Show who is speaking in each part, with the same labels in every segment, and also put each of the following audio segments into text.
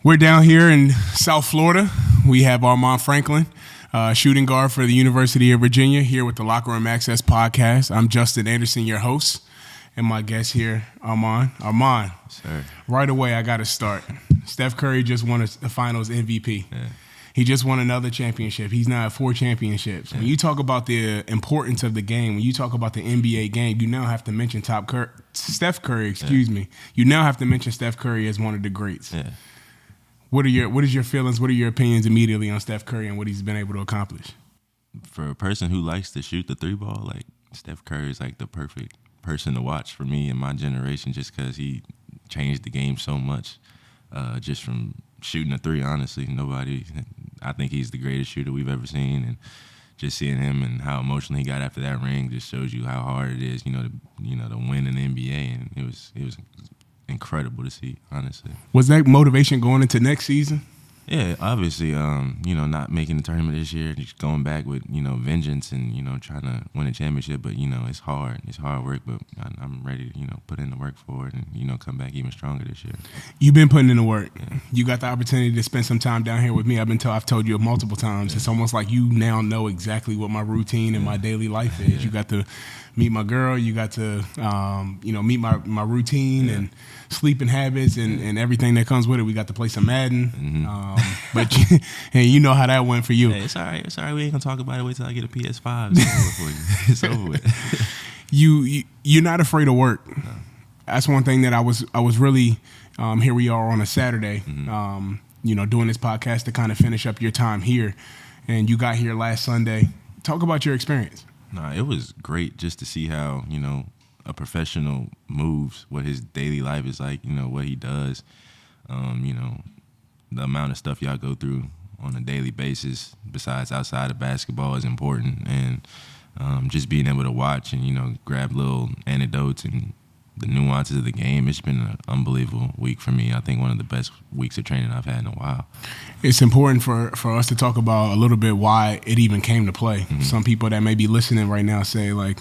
Speaker 1: We're down here in South Florida. We have Armaan Franklin, shooting guard for the University of Virginia, here with the Locker Room Access podcast. I'm Justin Anderson, your host, and my guest here, Armaan. Armaan,
Speaker 2: sir.
Speaker 1: Right away, I got to start. Steph Curry just won the Finals MVP.
Speaker 2: Yeah.
Speaker 1: He just won another championship. He's now at 4 championships. Yeah. When you talk about the importance of the game, when you talk about the NBA game, you now have to mention Steph Curry. You now have to mention Steph Curry as one of the greats.
Speaker 2: Yeah.
Speaker 1: What is your feelings? What are your opinions immediately on Steph Curry and what he's been able to accomplish?
Speaker 2: For a person who likes to shoot the 3-ball, like Steph Curry is like the perfect person to watch for me and my generation, just because he changed the game so much, just from shooting a 3. Honestly, I think he's the greatest shooter we've ever seen, and just seeing him and how emotional he got after that ring just shows you how hard it is, to win in the NBA, and it was incredible to see, honestly.
Speaker 1: Was that motivation going into next season?
Speaker 2: Yeah, obviously, not making the tournament this year, just going back with, vengeance and, trying to win a championship. But, it's hard. It's hard work, but I'm ready to, put in the work for it and, come back even stronger this year.
Speaker 1: You've been putting in the work. Yeah. You got the opportunity to spend some time down here with me. I've told you multiple times. Yeah. It's almost like you now know exactly what my routine and my daily life is. Yeah. You got to meet my girl. You got to, meet my routine and sleeping habits and everything that comes with it. We got to play some Madden. Mm-hmm. But you know how that went for you.
Speaker 2: Hey, it's all right. It's all right. We ain't gonna talk about it. Wait till I get a PS5. It's over for you. It's over with.
Speaker 1: You're not afraid of work.
Speaker 2: No.
Speaker 1: That's one thing that I was really. Here we are on a Saturday. Mm-hmm. Doing this podcast to kind of finish up your time here, and you got here last Sunday. Talk about your experience.
Speaker 2: Nah, it was great just to see how a professional moves, what his daily life is like. What he does. The amount of stuff y'all go through on a daily basis, besides outside of basketball, is important. And just being able to watch and, grab little anecdotes and the nuances of the game, it's been an unbelievable week for me. I think one of the best weeks of training I've had in a while.
Speaker 1: It's important for us to talk about a little bit why it even came to play. Mm-hmm. Some people that may be listening right now say, like,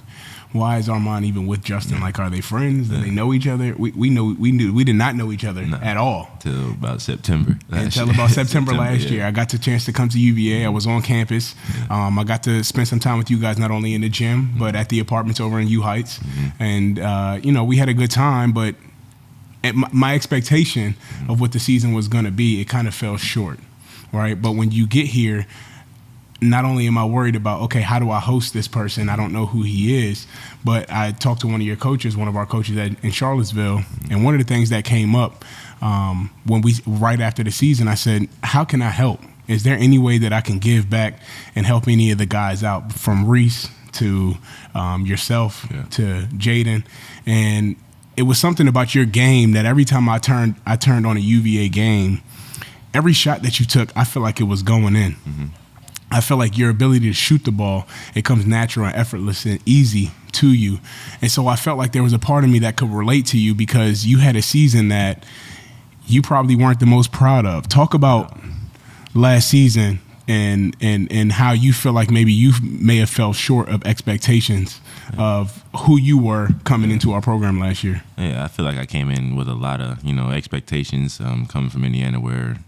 Speaker 1: why is Armaan even with Justin? Like, are they friends? Do they know each other? We did not know each other at all.
Speaker 2: Till about September
Speaker 1: last year. I got the chance to come to UVA. I was on campus. Yeah. I got to spend some time with you guys, not only in the gym, but at the apartments over in U Heights. Mm-hmm. And, we had a good time, but my expectation of what the season was going to be, it kind of fell short, right? But when you get here, not only am I worried about, okay, how do I host this person? I don't know who he is, but I talked to one of our coaches in Charlottesville, and one of the things that came up right after the season, I said, how can I help? Is there any way that I can give back and help any of the guys out, from Reese to yourself to Jaden? And it was something about your game that every time I turned on a UVA game, every shot that you took, I feel like it was going in. Mm-hmm. I feel like your ability to shoot the ball, it comes natural and effortless and easy to you. And so I felt like there was a part of me that could relate to you, because you had a season that you probably weren't the most proud of. Talk about last season and how you feel like maybe you may have fell short of expectations of who you were coming into our program last year.
Speaker 2: Yeah, I feel like I came in with a lot of, expectations coming from Indiana, where,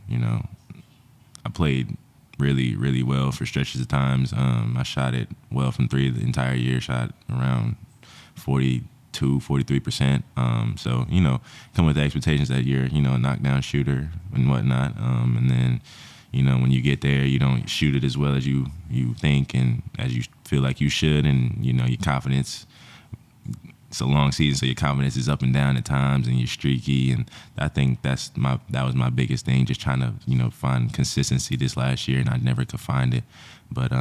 Speaker 2: I played really, really well for stretches of times. I shot it well from 3 the entire year, shot around 43%. So, come with the expectations that you're, a knockdown shooter and whatnot. And then, when you get there, you don't shoot it as well as you think and as you feel like you should. And, your confidence, it's a long season, so your confidence is up and down at times, and you're streaky. And I think that was my biggest thing, just trying to, find consistency this last year, and I never could find it. But,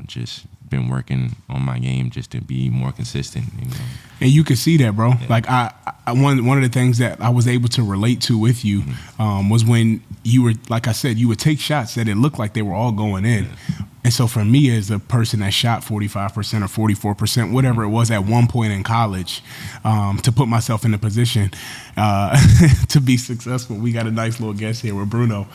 Speaker 2: just been working on my game just to be more consistent.
Speaker 1: And you could see that, bro. Yeah. Like I one of the things that I was able to relate to with you was when you were, like I said, you would take shots that it looked like they were all going in. Yeah. And so for me, as a person that shot 45% or 44%, whatever it was at one point in college, to put myself in a position to be successful, we got a nice little guest here with Bruno.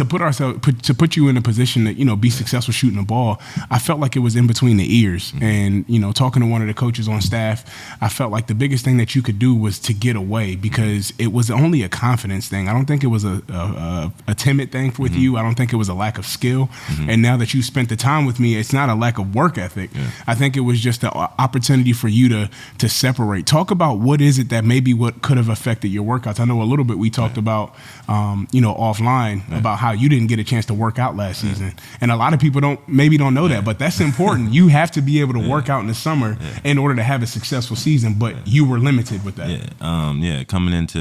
Speaker 1: to put you in a position to be successful shooting the ball, I felt like it was in between the ears. And talking to one of the coaches on staff, I felt like the biggest thing that you could do was to get away, because it was only a confidence thing. I don't think it was a timid thing with you. I don't think it was a lack of skill. And now that you spent the time with me, it's not a lack of work ethic. I think it was just an opportunity for you to separate. Talk about what is it that maybe what could have affected your workouts. I know a little bit we talked about offline about how you didn't get a chance to work out last season, and a lot of people don't know that, but that's important. You have to be able to work out in the summer in order to have a successful season, but you were limited with that.
Speaker 2: Coming into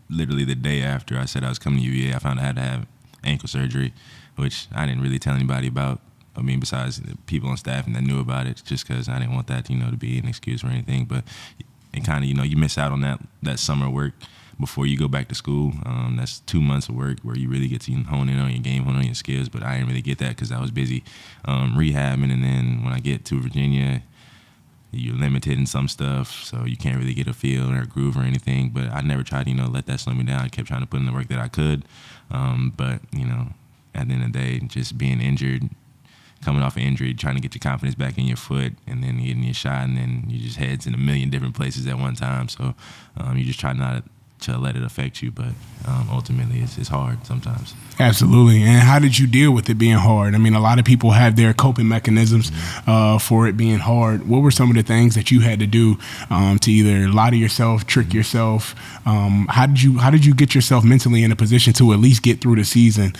Speaker 2: literally the day after I said I was coming to UVA, I found I had to have ankle surgery, which I didn't really tell anybody about. I mean, besides the people on staff and that knew about it, just because I didn't want that to be an excuse or anything. But it kind of you miss out on that summer work before you go back to school. That's 2 months of work where you really get to hone in on your game, hone on your skills. But I didn't really get that because I was busy rehabbing. And then when I get to Virginia, you're limited in some stuff, so you can't really get a feel or a groove or anything. But I never tried to let that slow me down. I kept trying to put in the work that I could. But at the end of the day, just being injured, coming off an injury, trying to get your confidence back in your foot, and then getting your shot, and then you just heads in a million different places at one time. So you just try not to let it affect you, but ultimately it's hard sometimes.
Speaker 1: Absolutely. And how did you deal with it being hard? I mean, a lot of people have their coping mechanisms for it being hard. What were some of the things that you had to do to either lie to yourself, trick yourself? How did you get yourself mentally in a position to at least get through the season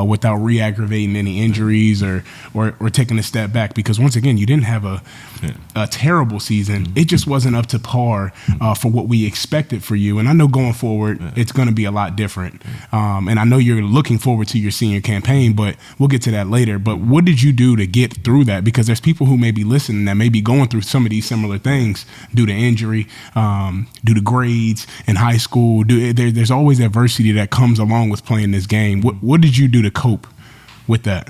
Speaker 1: without re-aggravating any injuries or taking a step back? Because once again, you didn't have a terrible season. It just wasn't up to par for what we expected for you. And I know going forward, it's going to be a lot different. And I know you're looking forward to your senior campaign, but we'll get to that later. But what did you do to get through that? Because there's people who may be listening that may be going through some of these similar things due to injury, due to grades in high school. There's always adversity that comes along with playing this game. What did you do to cope with that?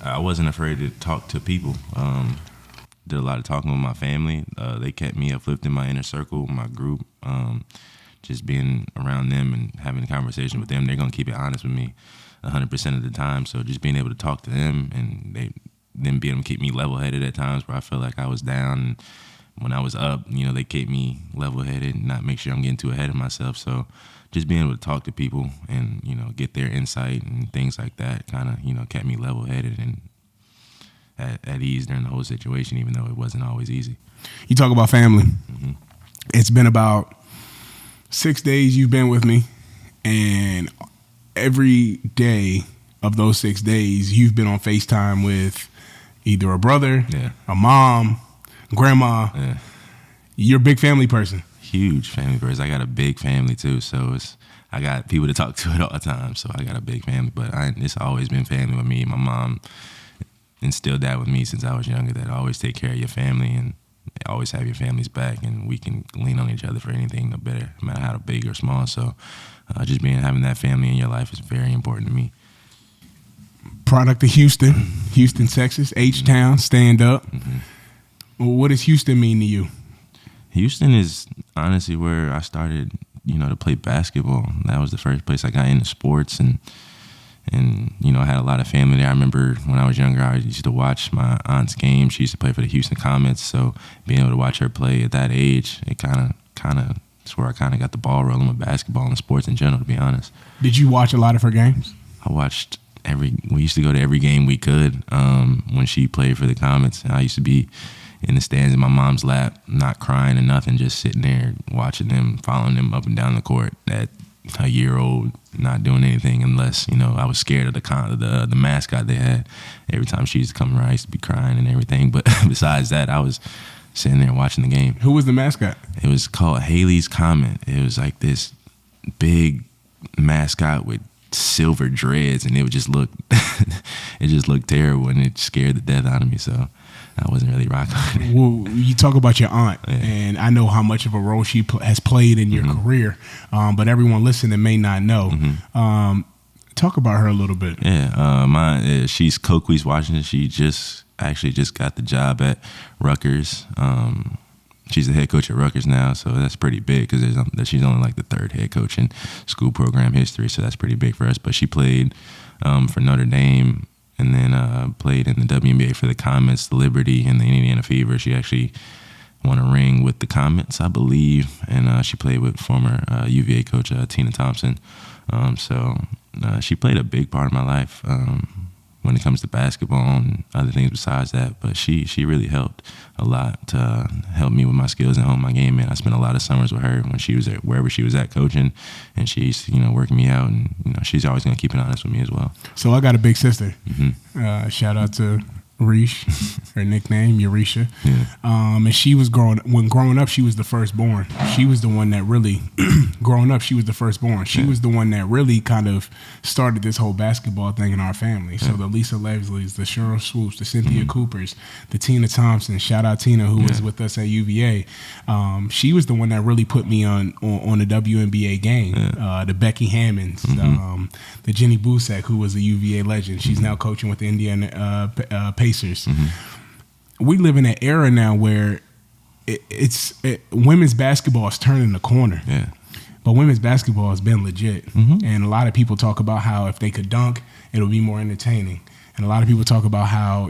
Speaker 2: I wasn't afraid to talk to people. Did a lot of talking with my family. They kept me uplifted in my inner circle, my group. Just being around them and having a conversation with them, they're going to keep it honest with me 100% of the time. So just being able to talk to them and them being able to keep me level-headed at times where I felt like I was down. And when I was up, they kept me level-headed and not make sure I'm getting too ahead of myself. So just being able to talk to people and, get their insight and things like that kind of, kept me level-headed and at ease during the whole situation, even though it wasn't always easy.
Speaker 1: You talk about family. Mm-hmm. It's been about 6 days you've been with me, and every day of those 6 days you've been on FaceTime with either a brother, a mom, grandma. Yeah. You're a big family person.
Speaker 2: Huge family person. I got a big family too, so I got people to talk to at all times, so I got a big family. But it's always been family with me. My mom instilled that with me since I was younger, that always take care of your family and always have your family's back, and we can lean on each other for anything, no matter how big or small. So just having that family in your life is very important to me.
Speaker 1: Product of Houston, Texas, H-Town, stand up. Mm-hmm. Well, what does Houston mean to you?
Speaker 2: Houston is honestly where I started, to play basketball. That was the first place I got into sports, and I had a lot of family there. I remember when I was younger, I used to watch my aunt's game. She used to play for the Houston Comets, so being able to watch her play at that age, it kind of it's where I kind of got the ball rolling with basketball and sports in general, to be honest.
Speaker 1: Did you watch a lot of her games?
Speaker 2: I watched we used to go to every game we could when she played for the Comets. And I used to be in the stands in my mom's lap, not crying or nothing, just sitting there watching them, following them up and down the court at a year-old, not doing anything unless, I was scared of the mascot they had. Every time she used to come around, I used to be crying and everything. But besides that, I was sitting there watching the game.
Speaker 1: Who was the mascot?
Speaker 2: It was called Haley's Comet. It was like this big mascot with silver dreads, and it would just look terrible, and it scared the death out of me. So I wasn't really rocking with it.
Speaker 1: Well, you talk about your aunt, and I know how much of a role she has played in your career, but everyone listening may not know. Mm-hmm. Talk about her a little bit.
Speaker 2: She's Coquise Washington. She just got the job at Rutgers. she's the head coach at Rutgers now, so that's pretty big because she's only like the third head coach in school program history, so that's pretty big for us. But she played for Notre Dame and then played in the WNBA for the Comets, the Liberty, and the Indiana Fever. She actually won a ring with the Comets, I believe, and she played with former UVA coach Tina Thompson. So she played a big part of my life when it comes to basketball and other things besides that. But she really helped a lot to help me with my skills and hone my game in. I spent a lot of summers with her when she was at wherever she was at coaching, and she's working me out, and she's always gonna keep it honest with me as well.
Speaker 1: So I got a big sister. Shout out to Reesh, her nickname Eurisha.
Speaker 2: Yeah.
Speaker 1: And she was growing up, she was the firstborn. She was the one that really growing up, she was the firstborn. She was the one that really kind of started this whole basketball thing in our family. So the Lisa Leslies, the Cheryl Swoops, the Cynthia Coopers, the Tina Thompson, shout out Tina who was with us at UVA. She was the one that really put me on the WNBA game. The Becky Hammonds, the Jenny Busek, who was a UVA legend. She's now coaching with the Indiana Pacers. We live in an era now where women's basketball is turning the corner.
Speaker 2: Yeah.
Speaker 1: But women's basketball has been legit. And a lot of people talk about how if they could dunk, it'll be more entertaining. And a lot of people talk about how,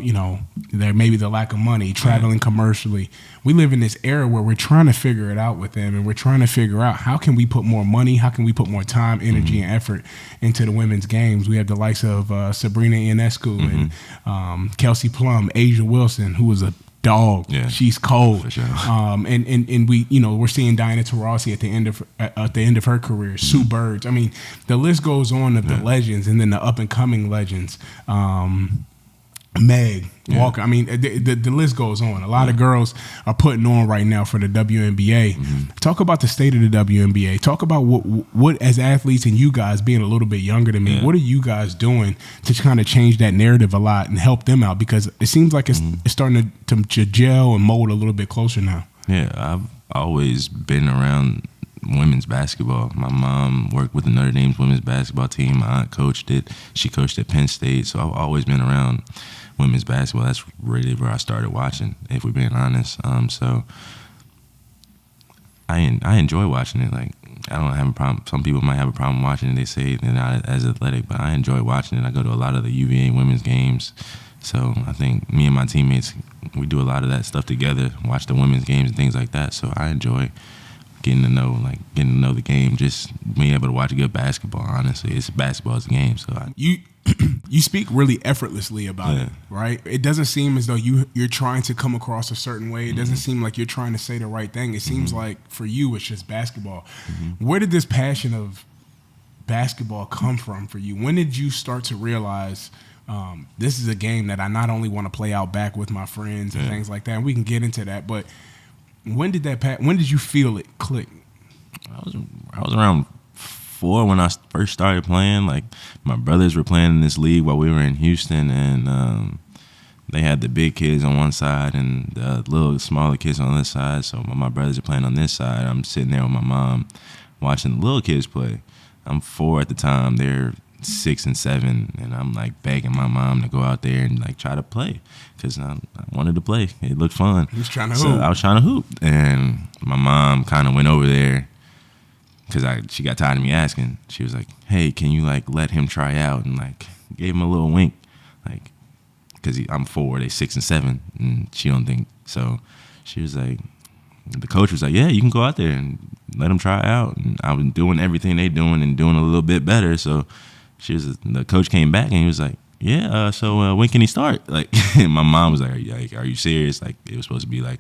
Speaker 1: there may be the lack of money, traveling commercially. We live in this era where we're trying to figure it out with them, and we're trying to figure out how can we put more money, how can we put more time, energy, and effort into the women's games. We have the likes of Sabrina Ionescu and Kelsey Plum, Asia Wilson, who was a dog.
Speaker 2: Yeah.
Speaker 1: She's cold.
Speaker 2: For sure.
Speaker 1: And we, we're seeing Diana Taurasi at the end of her career. Sue Bird. I mean, the list goes on of the legends, and then the up and coming legends. Meg Walker. I mean, the list goes on. A lot of girls are putting on right now for the WNBA. Talk about the state of the WNBA. Talk about what as athletes and you guys being a little bit younger than me, what are you guys doing to kind of change that narrative a lot and help them out? Because it seems like it's starting to gel and mold a little bit closer now.
Speaker 2: Yeah, I've always been around women's basketball. My mom worked with the Notre Dame's women's basketball team. My aunt coached it. She coached at Penn State. So I've always been around women's basketball. That's really where I started watching, if we're being honest. So I enjoy watching it. Like, I don't have a problem. Some people might have a problem watching it. They say they're not as athletic, but I enjoy watching it. I go to a lot of the UVA women's games. So I think me and my teammates, we do a lot of that stuff together, watch the women's games and things like that. So I enjoy getting to know the game, just being able to watch a good basketball. Honestly, basketball is a game. So
Speaker 1: you speak really effortlessly about it, right? It doesn't seem as though you're trying to come across a certain way. It doesn't seem like you're trying to say the right thing. It seems like for you, it's just basketball. Where did this passion of basketball come from for you? When did you start to realize this is a game that I not only want to play out back with my friends and things like that, and we can get into that, but when did you feel it click?
Speaker 2: I was around 4 when I first started playing. Like, my brothers were playing in this league while we were in Houston, and they had the big kids on one side and the little smaller kids on this side. So my brothers are playing on this side. I'm sitting there with my mom watching the little kids play. I'm 4 at the time. They're 6 and 7, and I'm like begging my mom to go out there and like try to play because I wanted to play. It looked fun.
Speaker 1: He was trying to hoop.
Speaker 2: I was trying to hoop, and my mom kind of went over there because she got tired of me asking. She was like, "Hey, can you like let him try out?" And like gave him a little wink, like because I'm 4, they 6 and 7, and she don't think so. She was like, the coach was like, "Yeah, you can go out there and let him try out." And I was doing everything they doing and doing a little bit better, so. The coach came back and he was like, "Yeah, so when can he start?" Like, and my mom was like, "Are you serious?" Like, it was supposed to be like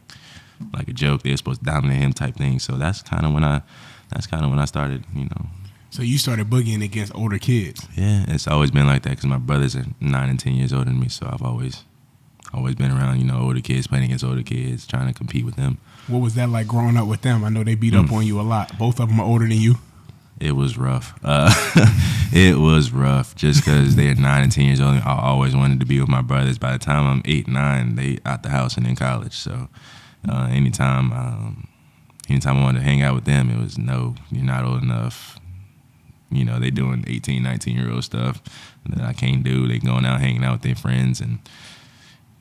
Speaker 2: a joke. They were supposed to dominate him type thing. So that's kind of when I started,
Speaker 1: So you started boogieing against older kids.
Speaker 2: Yeah, it's always been like that because my brothers are 9 and 10 years older than me. So I've always been around, older kids, playing against older kids, trying to compete with them.
Speaker 1: What was that like growing up with them? I know they beat up on you a lot. Both of them are older than you.
Speaker 2: It was rough. It was rough just because they're 9 and 10 years old. I always wanted to be with my brothers. By the time I'm 8, 9, they out the house and in college. So anytime I wanted to hang out with them, it was no, you're not old enough. They doing 18, 19-year-old stuff that I can't do. They going out hanging out with their friends, and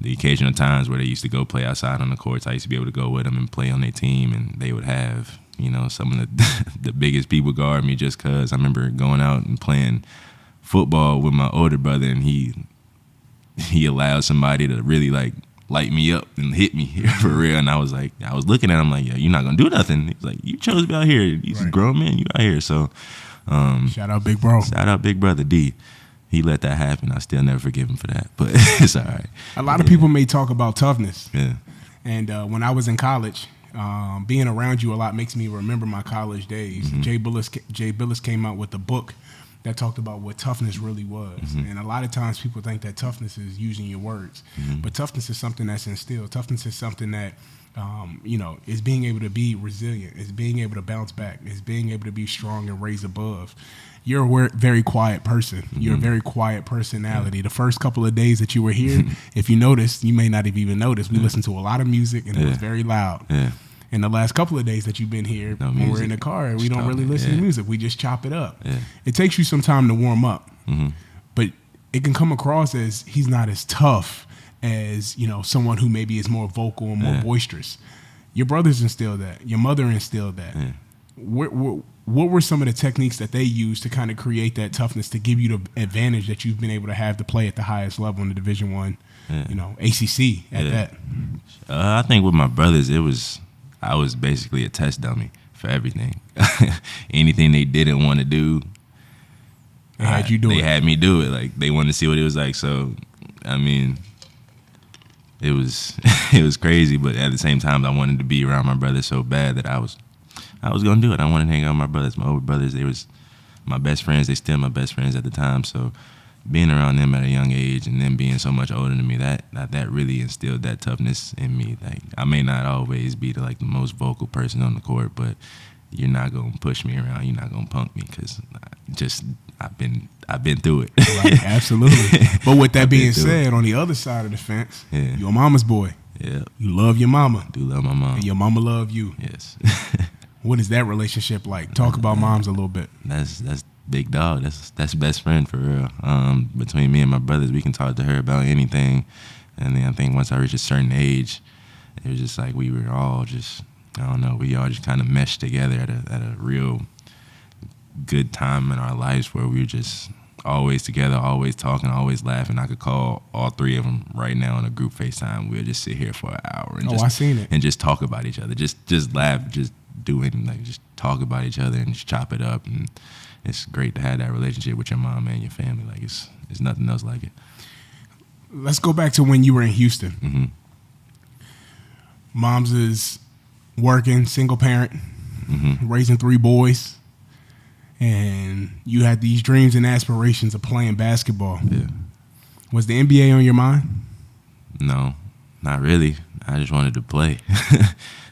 Speaker 2: the occasional times where they used to go play outside on the courts, I used to be able to go with them and play on their team, and they would have, you know, some of the biggest people guard me just because I remember going out and playing football with my older brother, and he allowed somebody to really like light me up and hit me for real. And I was looking at him like, yeah, you're not gonna do nothing. He's like, you chose to be out here. He's a grown man. You out here. So
Speaker 1: shout out Big Bro.
Speaker 2: Shout out Big Brother D. He let that happen. I still never forgive him for that, but it's all right.
Speaker 1: A lot of people may talk about toughness.
Speaker 2: Yeah.
Speaker 1: And when I was in college, being around you a lot makes me remember my college days. Jay Billis came out with a book that talked about what toughness really was. And a lot of times people think that toughness is using your words. But toughness is something that's instilled. Toughness is something that, you know, is being able to be resilient. Is being able to bounce back. Is being able to be strong and raise above. You're a very quiet person. You're a very quiet personality. The first couple of days that you were here, if you noticed, you may not have even noticed, we listened to a lot of music and it was very loud. And the last couple of days that you've been here, when we're in the car, we don't really listen to music. We just chop it up. It takes you some time to warm up. But it can come across as he's not as tough as, you know, someone who maybe is more vocal and more boisterous. Your brothers instilled that. Your mother instilled that. What were some of the techniques that they used to kind of create that toughness to give you the advantage that you've been able to have to play at the highest level in the Division I, you know, ACC at that?
Speaker 2: I think with my brothers, I was basically a test dummy for everything. Anything they didn't want to do,
Speaker 1: they had you do it.
Speaker 2: They had me do it. Like, they wanted to see what it was like. So, I mean, it was crazy. But at the same time, I wanted to be around my brothers so bad that I was gonna do it. I wanted to hang out with my brothers. My older brothers, they was my best friends. They still my best friends at the time. So being around them at a young age and them being so much older than me, that really instilled that toughness in me. Like, I may not always be the most vocal person on the court, but you're not gonna push me around. You're not gonna punk me because I've been through it.
Speaker 1: Right, absolutely. But with that being said, on the other side of the fence, you're a mama's boy.
Speaker 2: Yeah,
Speaker 1: you love your mama.
Speaker 2: Do love my mom.
Speaker 1: And your mama love you.
Speaker 2: Yes.
Speaker 1: What is that relationship like? Talk about moms a little bit.
Speaker 2: That's big dog. That's best friend for real. Between me and my brothers, we can talk to her about anything. And then I think once I reached a certain age, it was just like we were all just, I don't know, we all just kind of meshed together at a real good time in our lives where we were just always together, always talking, always laughing. I could call all three of them right now on a group FaceTime. We'll just sit here for an hour and
Speaker 1: I seen it.
Speaker 2: And just talk about each other, just laugh, just do it, and just talk about each other and just chop it up. And it's great to have that relationship with your mom and your family. Like, it's nothing else like it.
Speaker 1: Let's go back to when you were in Houston. Mom's is working, single parent, raising 3 boys, and you had these dreams and aspirations of playing basketball.
Speaker 2: Yeah. Was
Speaker 1: the NBA on your mind?
Speaker 2: No, not really. I just wanted to play.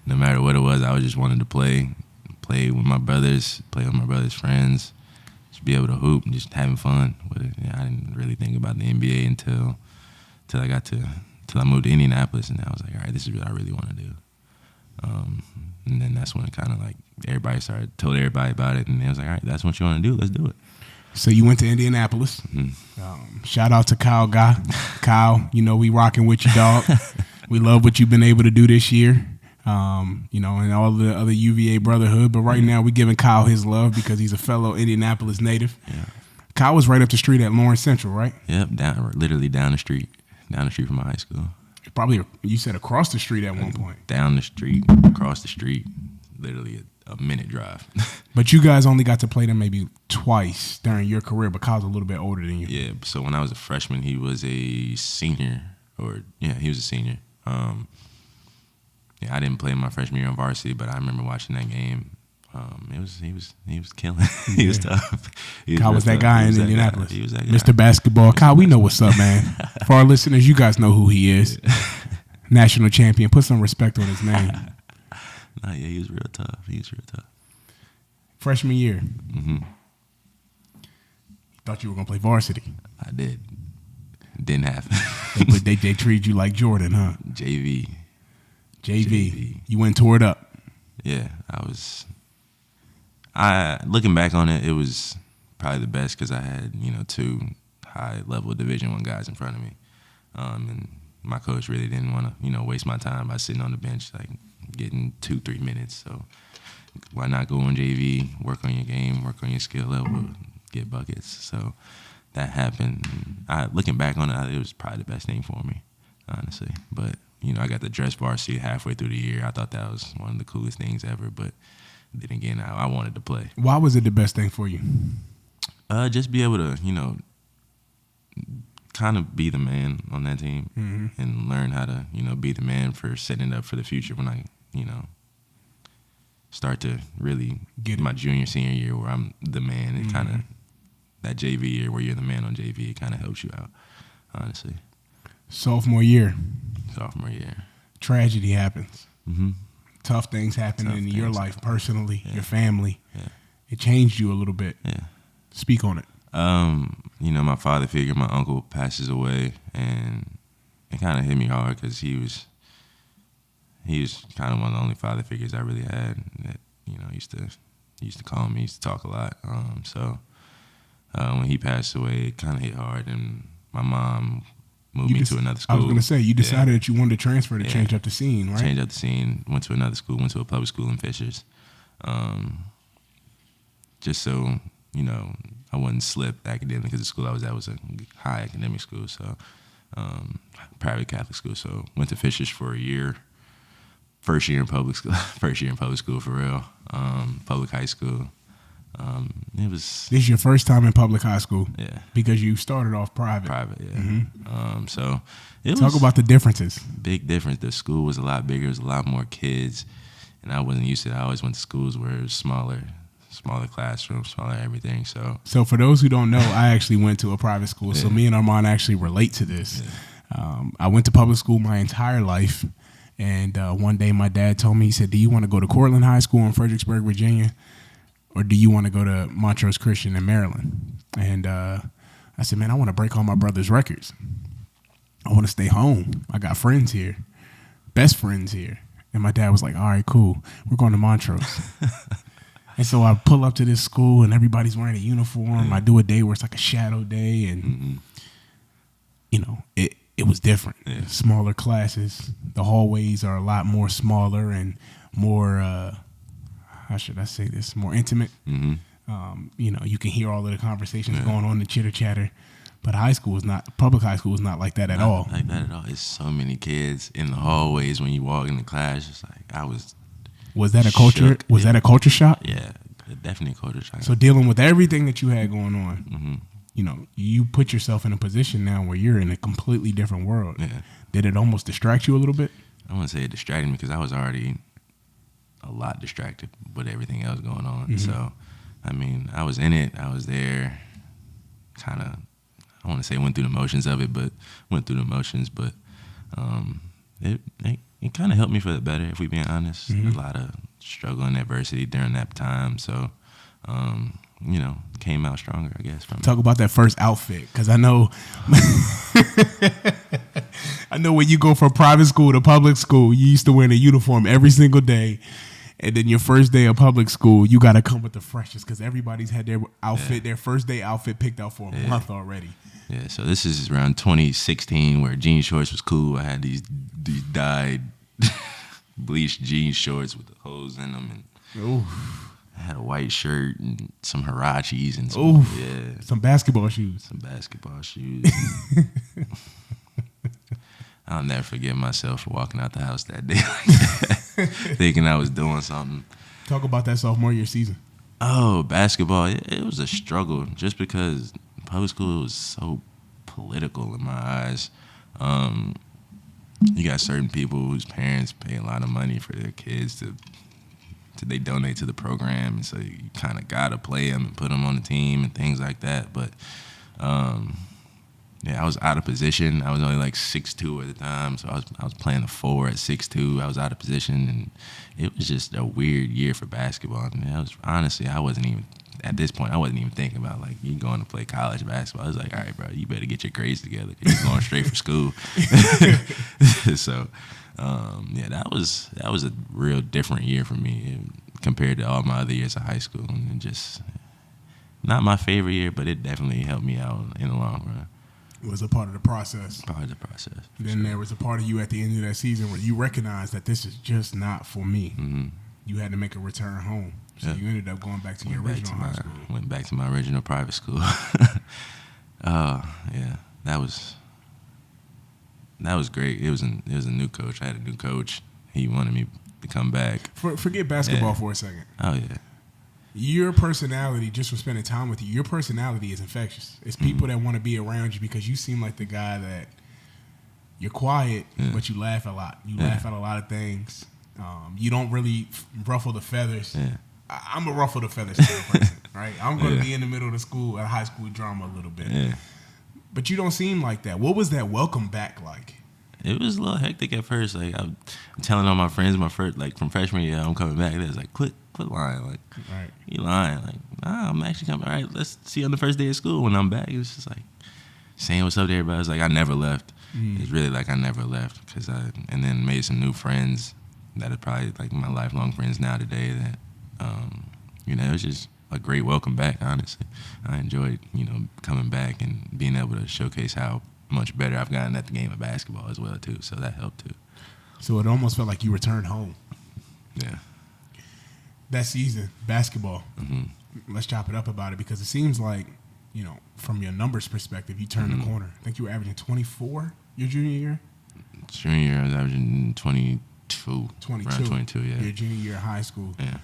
Speaker 2: No matter what it was, I just wanted to play with my brothers, play with my brothers' friends, just be able to hoop and just having fun with it. Yeah, I didn't really think about the NBA until I moved to Indianapolis, and I was like, all right, this is what I really want to do. And then that's when it kind of like everybody told everybody about it, and they was like, all right, that's what you want to do, let's do it.
Speaker 1: So you went to Indianapolis. Shout out to Kyle Guy. Kyle, you know we rocking with you, dog. We love what you've been able to do this year. You know, and all the other UVA brotherhood. But right now, we're giving Kyle his love because he's a fellow Indianapolis native. Yeah. Kyle was right up the street at Lawrence Central, right?
Speaker 2: Yep, literally down the street from my high school.
Speaker 1: Probably, you said across the street at one point.
Speaker 2: Down the street, across the street, literally a minute drive.
Speaker 1: But you guys only got to play them maybe twice during your career, but Kyle's a little bit older than you.
Speaker 2: Yeah, so when I was a freshman, he was a senior. He was a senior. I didn't play my freshman year on varsity, but I remember watching that game. He was killing. He was tough.
Speaker 1: Kyle was that guy in Indianapolis.
Speaker 2: He was that guy.
Speaker 1: Mr. Basketball. Kyle, we know what's up, man. For our listeners, you guys know who he is. National champion. Put some respect on his name.
Speaker 2: He was real tough.
Speaker 1: Freshman year. Thought you were gonna play varsity.
Speaker 2: I did. Didn't happen.
Speaker 1: They treated you like Jordan, huh?
Speaker 2: JV.
Speaker 1: You went and tore it up.
Speaker 2: Yeah, looking back on it, it was probably the best because I had 2 high-level Division I guys in front of me, and my coach really didn't want to, waste my time by sitting on the bench, like getting 2-3 minutes. So why not go on JV, work on your game, work on your skill level, get buckets. So that happened. Looking back on it, it was probably the best thing for me, honestly. But, I got the dress varsity halfway through the year. I thought that was one of the coolest things ever. But then again, I wanted to play.
Speaker 1: Why was it the best thing for you?
Speaker 2: Just be able to, kind of be the man on that team and learn how to, be the man for setting it up for the future when I, start to really get my junior, senior year where I'm the man. And kind of that JV year where you're the man on JV, it kind of helps you out, honestly.
Speaker 1: Sophomore year. Tragedy happens. Tough things happen in your life personally, your family.
Speaker 2: Yeah.
Speaker 1: It changed you a little bit.
Speaker 2: Yeah.
Speaker 1: Speak on it.
Speaker 2: My father figure, my uncle passes away, and it kind of hit me hard because he was kind of one of the only father figures I really had that, used to call me, used to talk a lot. So when he passed away, it kind of hit hard, and my mom moved me to another school.
Speaker 1: I was going to say, you decided that you wanted to transfer to change up the scene, right?
Speaker 2: Change up the scene, went to another school, went to a public school in Fishers. Just so, I wouldn't slip academically because the school I was at was a high academic school, so private Catholic school. So went to Fishers for a year. First year in public school for real. Public high school. This
Speaker 1: is your first time in public high school?
Speaker 2: Yeah.
Speaker 1: Because you started off private.
Speaker 2: Private, yeah. So
Speaker 1: talk about the differences.
Speaker 2: Big difference. The school was a lot bigger. There was a lot more kids, and I wasn't used to it. I always went to schools where it was smaller classrooms, smaller everything. So
Speaker 1: for those who don't know, I actually went to a private school. So me and Armaan actually relate to this. Yeah. I went to public school my entire life. And one day my dad told me, he said, do you want to go to Cortland High School in Fredericksburg, Virginia? Or do you want to go to Montrose Christian in Maryland? And I said, man, I want to break all my brother's records. I want to stay home. I got friends here, best friends here. And my dad was like, all right, cool. We're going to Montrose. And so I pull up to this school and everybody's wearing a uniform. I do a day where it's like a shadow day. And, it was different. Yeah. Smaller classes. The hallways are a lot more smaller and more, how should I say this, more intimate. You can hear all of the conversations going on, the chitter chatter. But public high school was not like that at all.
Speaker 2: Not like that at all. It's so many kids in the hallways when you walk in the class. It's like I was.
Speaker 1: Was that a culture? Was that a culture shock?
Speaker 2: Yeah, definitely a culture shock.
Speaker 1: So dealing with everything that you had going on, you put yourself in a position now where you're in a completely different world.
Speaker 2: Yeah.
Speaker 1: Did it almost distract you a little bit?
Speaker 2: I wouldn't say it distracted me because I was already a lot distracted with everything else going on. So, I was in it. I was there. Kind of, I want to say went through the motions of it, but it kind of helped me for the better, if we're being honest. A lot of struggle and adversity during that time. So, came out stronger, I guess.
Speaker 1: Talk about that first outfit, because I know when you go from private school to public school, you used to wear a uniform every single day. And then your first day of public school, you got to come with the freshest because everybody's had their outfit, their first day outfit picked out for a month already.
Speaker 2: Yeah, so this is around 2016 where jean shorts was cool. I had these dyed bleached jean shorts with the holes in them. And I had a white shirt and some Hirachis and
Speaker 1: some basketball shoes.
Speaker 2: I'll never forget myself for walking out the house that day thinking I was doing something.
Speaker 1: Talk about that sophomore year season.
Speaker 2: Oh, basketball. It was a struggle just because public school was so political in my eyes. You got certain people whose parents pay a lot of money for their kids to they donate to the program, and so you kind of got to play them and put them on the team and things like that. But I was out of position. I was only like 6'2" at the time, so I was playing the 4 at 6'2". I was out of position, and it was just a weird year for basketball. And I wasn't even at this point. I wasn't even thinking about like you going to play college basketball. I was like, all right, bro, you better get your grades together because you're going straight for school. So that was a real different year for me compared to all my other years of high school, and just not my favorite year, but it definitely helped me out in the long run.
Speaker 1: It was a part of the process.
Speaker 2: Part of the process.
Speaker 1: Then there was a part of you at the end of that season where you recognized that this is just not for me.
Speaker 2: Mm-hmm.
Speaker 1: You had to make a return home. So you ended up going back to your original high school.
Speaker 2: Went back to my original private school. Yeah, that was great. It was a new coach. I had a new coach. He wanted me to come back.
Speaker 1: Forget basketball for a second.
Speaker 2: Oh yeah.
Speaker 1: Your personality, just from spending time with you, your personality is infectious. It's people that want to be around you because you seem like the guy that you're quiet, but you laugh a lot. You laugh at a lot of things. You don't really ruffle the feathers.
Speaker 2: Yeah.
Speaker 1: I'm a ruffle the feathers kind of person, right? I'm going to be in the middle of the school, high school drama a little bit.
Speaker 2: Yeah.
Speaker 1: But you don't seem like that. What was that welcome back like?
Speaker 2: It was a little hectic at first. Like I'm telling all my friends, from freshman year, I'm coming back. They was like, quit lying. Like,
Speaker 1: right.
Speaker 2: You lying? Like, nah, I'm actually coming. All right, let's see you on the first day of school. When I'm back, it was just like saying what's up to everybody. I was like, I never left. It's really like I never left and then made some new friends that are probably like my lifelong friends now today. That it was just a great welcome back. Honestly, I enjoyed coming back and being able to showcase how much better I've gotten at the game of basketball as well too. So that helped too.
Speaker 1: So it almost felt like you returned home.
Speaker 2: Yeah.
Speaker 1: That season, basketball. Let's chop it up about it because it seems like, from your numbers perspective, you turned the corner. I think you were averaging 24 your junior year.
Speaker 2: Junior year, I was averaging 22.
Speaker 1: 22.
Speaker 2: Around 22, yeah.
Speaker 1: Your junior year of high school.
Speaker 2: Yeah.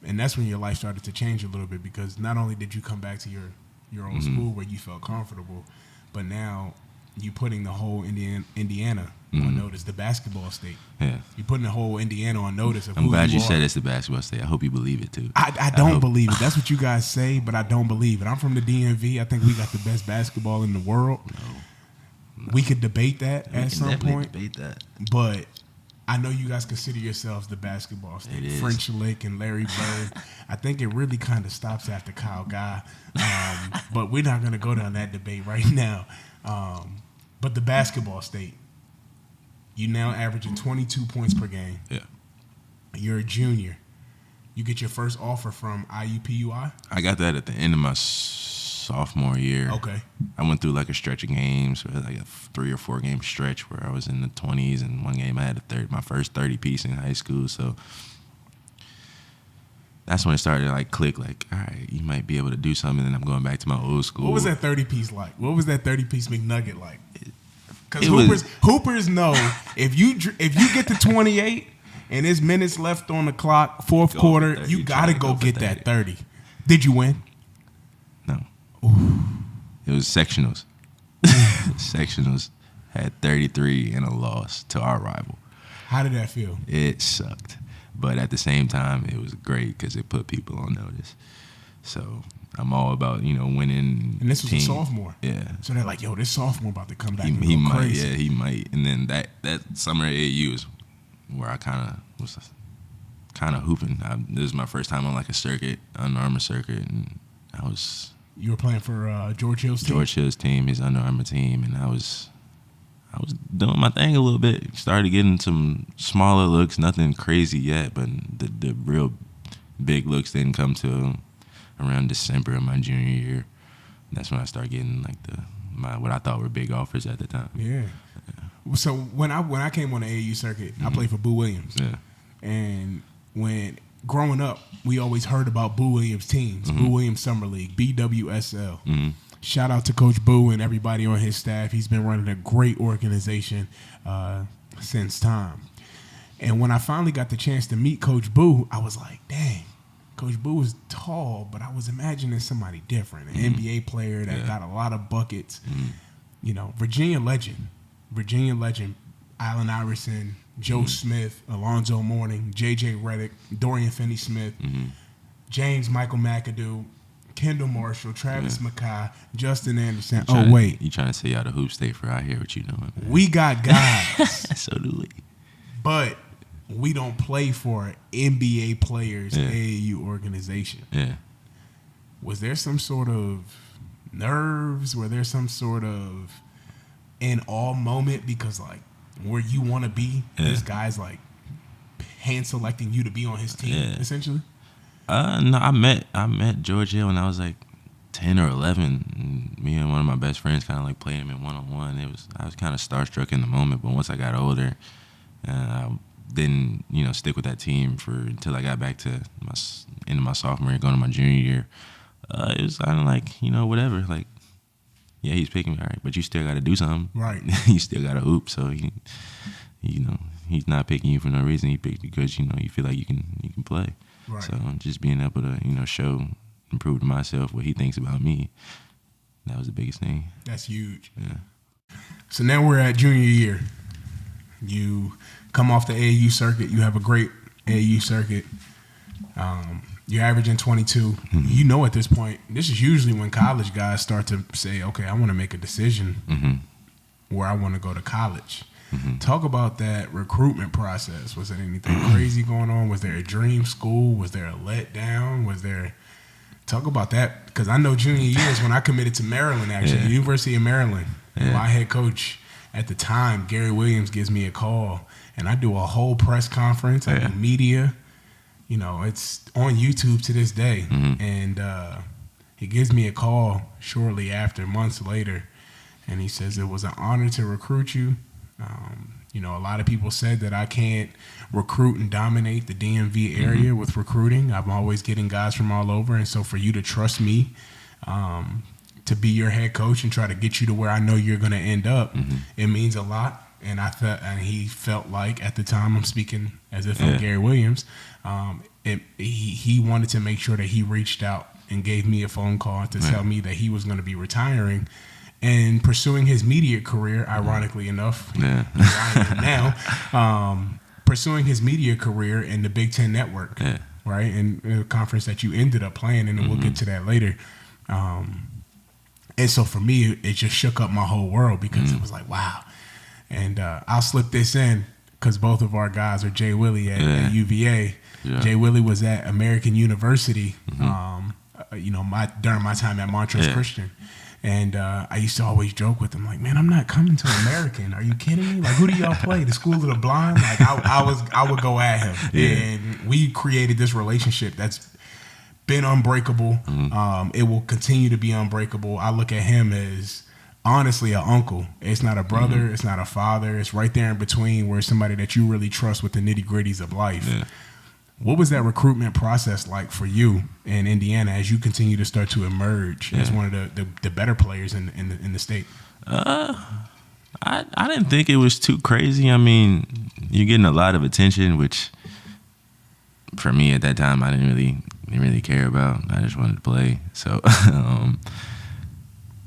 Speaker 1: And that's when your life started to change a little bit because not only did you come back to your old school where you felt comfortable, but now you putting the whole Indiana on notice, the basketball state.
Speaker 2: Yeah.
Speaker 1: You're putting the whole Indiana on notice of
Speaker 2: I'm
Speaker 1: who
Speaker 2: glad you
Speaker 1: are.
Speaker 2: said it's the basketball state. I hope you believe it too.
Speaker 1: I don't believe it. That's what you guys say, but I don't believe it. I'm from the DMV. I think we got the best basketball in the world. No. We could debate that at some point.
Speaker 2: Debate that.
Speaker 1: But I know you guys consider yourselves the basketball state. French Lick and Larry Bird. I think it really kind of stops after Kyle Guy. But we're not going to go down that debate right now. But the basketball state, you now averaging 22 points per game.
Speaker 2: Yeah.
Speaker 1: You're a junior. You get your first offer from IUPUI?
Speaker 2: I got that at the end of my sophomore year.
Speaker 1: Okay.
Speaker 2: I went through like a stretch of games, like a 3 or 4 game stretch where I was in the 20s, and one game I had my first 30 piece in high school. So that's when it started to like click. Like, all right, you might be able to do something. And I'm going back to my old school.
Speaker 1: What was that 30 piece like? What was that 30 piece McNugget like? Because hoopers know if you get to 28 and there's minutes left on the clock, fourth quarter, you gotta go get that 30. Did you win?
Speaker 2: No. Ooh. It was sectionals. Sectionals had 33 and a loss to our rival.
Speaker 1: How did that feel?
Speaker 2: It sucked, but at the same time, it was great because it put people on notice. So I'm all about winning.
Speaker 1: And this was a sophomore.
Speaker 2: Yeah.
Speaker 1: So they're like, yo, this sophomore about to come back.
Speaker 2: He might.
Speaker 1: Crazy.
Speaker 2: Yeah, he might. And then that summer at AAU is where I kind of was hooping. This was my first time on like a circuit, Under Armour circuit, and I was.
Speaker 1: You were playing for George Hill's team?
Speaker 2: George Hill's team, his Under Armour team, and I was doing my thing a little bit. Started getting some smaller looks, nothing crazy yet, but the real big looks didn't come till around December of my junior year. That's when I started getting like what I thought were big offers at the time.
Speaker 1: Yeah. So when I came on the AAU circuit, I played for Boo Williams.
Speaker 2: Yeah.
Speaker 1: And when growing up, we always heard about Boo Williams teams, Boo Williams Summer League, BWSL. Shout out to Coach Boo and everybody on his staff. He's been running a great organization since time. And when I finally got the chance to meet Coach Boo, I was like, dang, Coach Boo is tall, but I was imagining somebody different, an NBA player that got a lot of buckets. Virginia legend, Allen Iverson, Joe Smith, Alonzo Mourning, J.J. Redick, Dorian Finney-Smith, James Michael McAdoo, Kendall Marshall, Travis McKay, Justin Anderson.
Speaker 2: You trying to say y'all the hoop state for out here? What you doing? Man?
Speaker 1: We got guys.
Speaker 2: So do we.
Speaker 1: But we don't play for NBA players AAU organization.
Speaker 2: Yeah.
Speaker 1: Was there some sort of nerves? Were there some sort of in awe moment because like where you want to be, this guy's like hand selecting you to be on his team, essentially?
Speaker 2: No, I met George Hill when I was like 10 or 11. Me and one of my best friends kind of like played him in one-on-one. I was kind of starstruck in the moment, but once I got older, I didn't, stick with that team until I got back to into my sophomore year, going to my junior year. It was kind of like, whatever. Like, yeah, he's picking me, all right, but you still got to do something.
Speaker 1: Right.
Speaker 2: You still got to hoop. So he's not picking you for no reason. He picked you because you feel like you can play.
Speaker 1: Right.
Speaker 2: So just being able to show and prove to myself what he thinks about me, that was the biggest thing.
Speaker 1: That's huge.
Speaker 2: Yeah.
Speaker 1: So now we're at junior year. You come off the AAU circuit. You have a great AAU circuit. You're averaging 22. Mm-hmm. At this point, this is usually when college guys start to say, okay, I want to make a decision where I want to go to college. Mm-hmm. Talk about that recruitment process. Was there anything crazy going on? Was there a dream school? Was there a letdown? Talk about that, because I know junior year is when I committed to Maryland, actually, University of Maryland.
Speaker 2: Yeah.
Speaker 1: My head coach at the time, Gary Williams, gives me a call, and I do a whole press conference. I do media. It's on YouTube to this day. Mm-hmm. And he gives me a call shortly after, months later, and he says, it was an honor to recruit you. A lot of people said that I can't recruit and dominate the DMV area with recruiting. I'm always getting guys from all over. And so for you to trust me to be your head coach and try to get you to where I know you're going to end up, it means a lot. And he felt like, at the time, I'm speaking as if I'm Gary Williams, he wanted to make sure that he reached out and gave me a phone call to tell me that he was going to be retiring and pursuing his media career, ironically enough, here I am now, pursuing his media career in the Big Ten Network, right? And the conference that you ended up playing in, and we'll get to that later. And so for me, it just shook up my whole world, because it was like, wow. And I'll slip this in, because both of our guys are Jay Willie at UVA. Yeah. Jay Willie was at American University, during my time at Montrose Christian. And I used to always joke with him, like, man, I'm not coming to American. Are you kidding me? Like, who do y'all play? The School of the Blind? Like, I would go at him. Yeah. And we created this relationship that's been unbreakable. It will continue to be unbreakable. I look at him as, honestly, an uncle. It's not a brother. It's not a father. It's right there in between, where it's somebody that you really trust with the nitty-gritties of life. Yeah. What was that recruitment process like for you in Indiana as you continue to start to emerge as one of the better players in the state?
Speaker 2: I didn't think it was too crazy. I mean, you're getting a lot of attention, which for me at that time I didn't really care about. I just wanted to play. So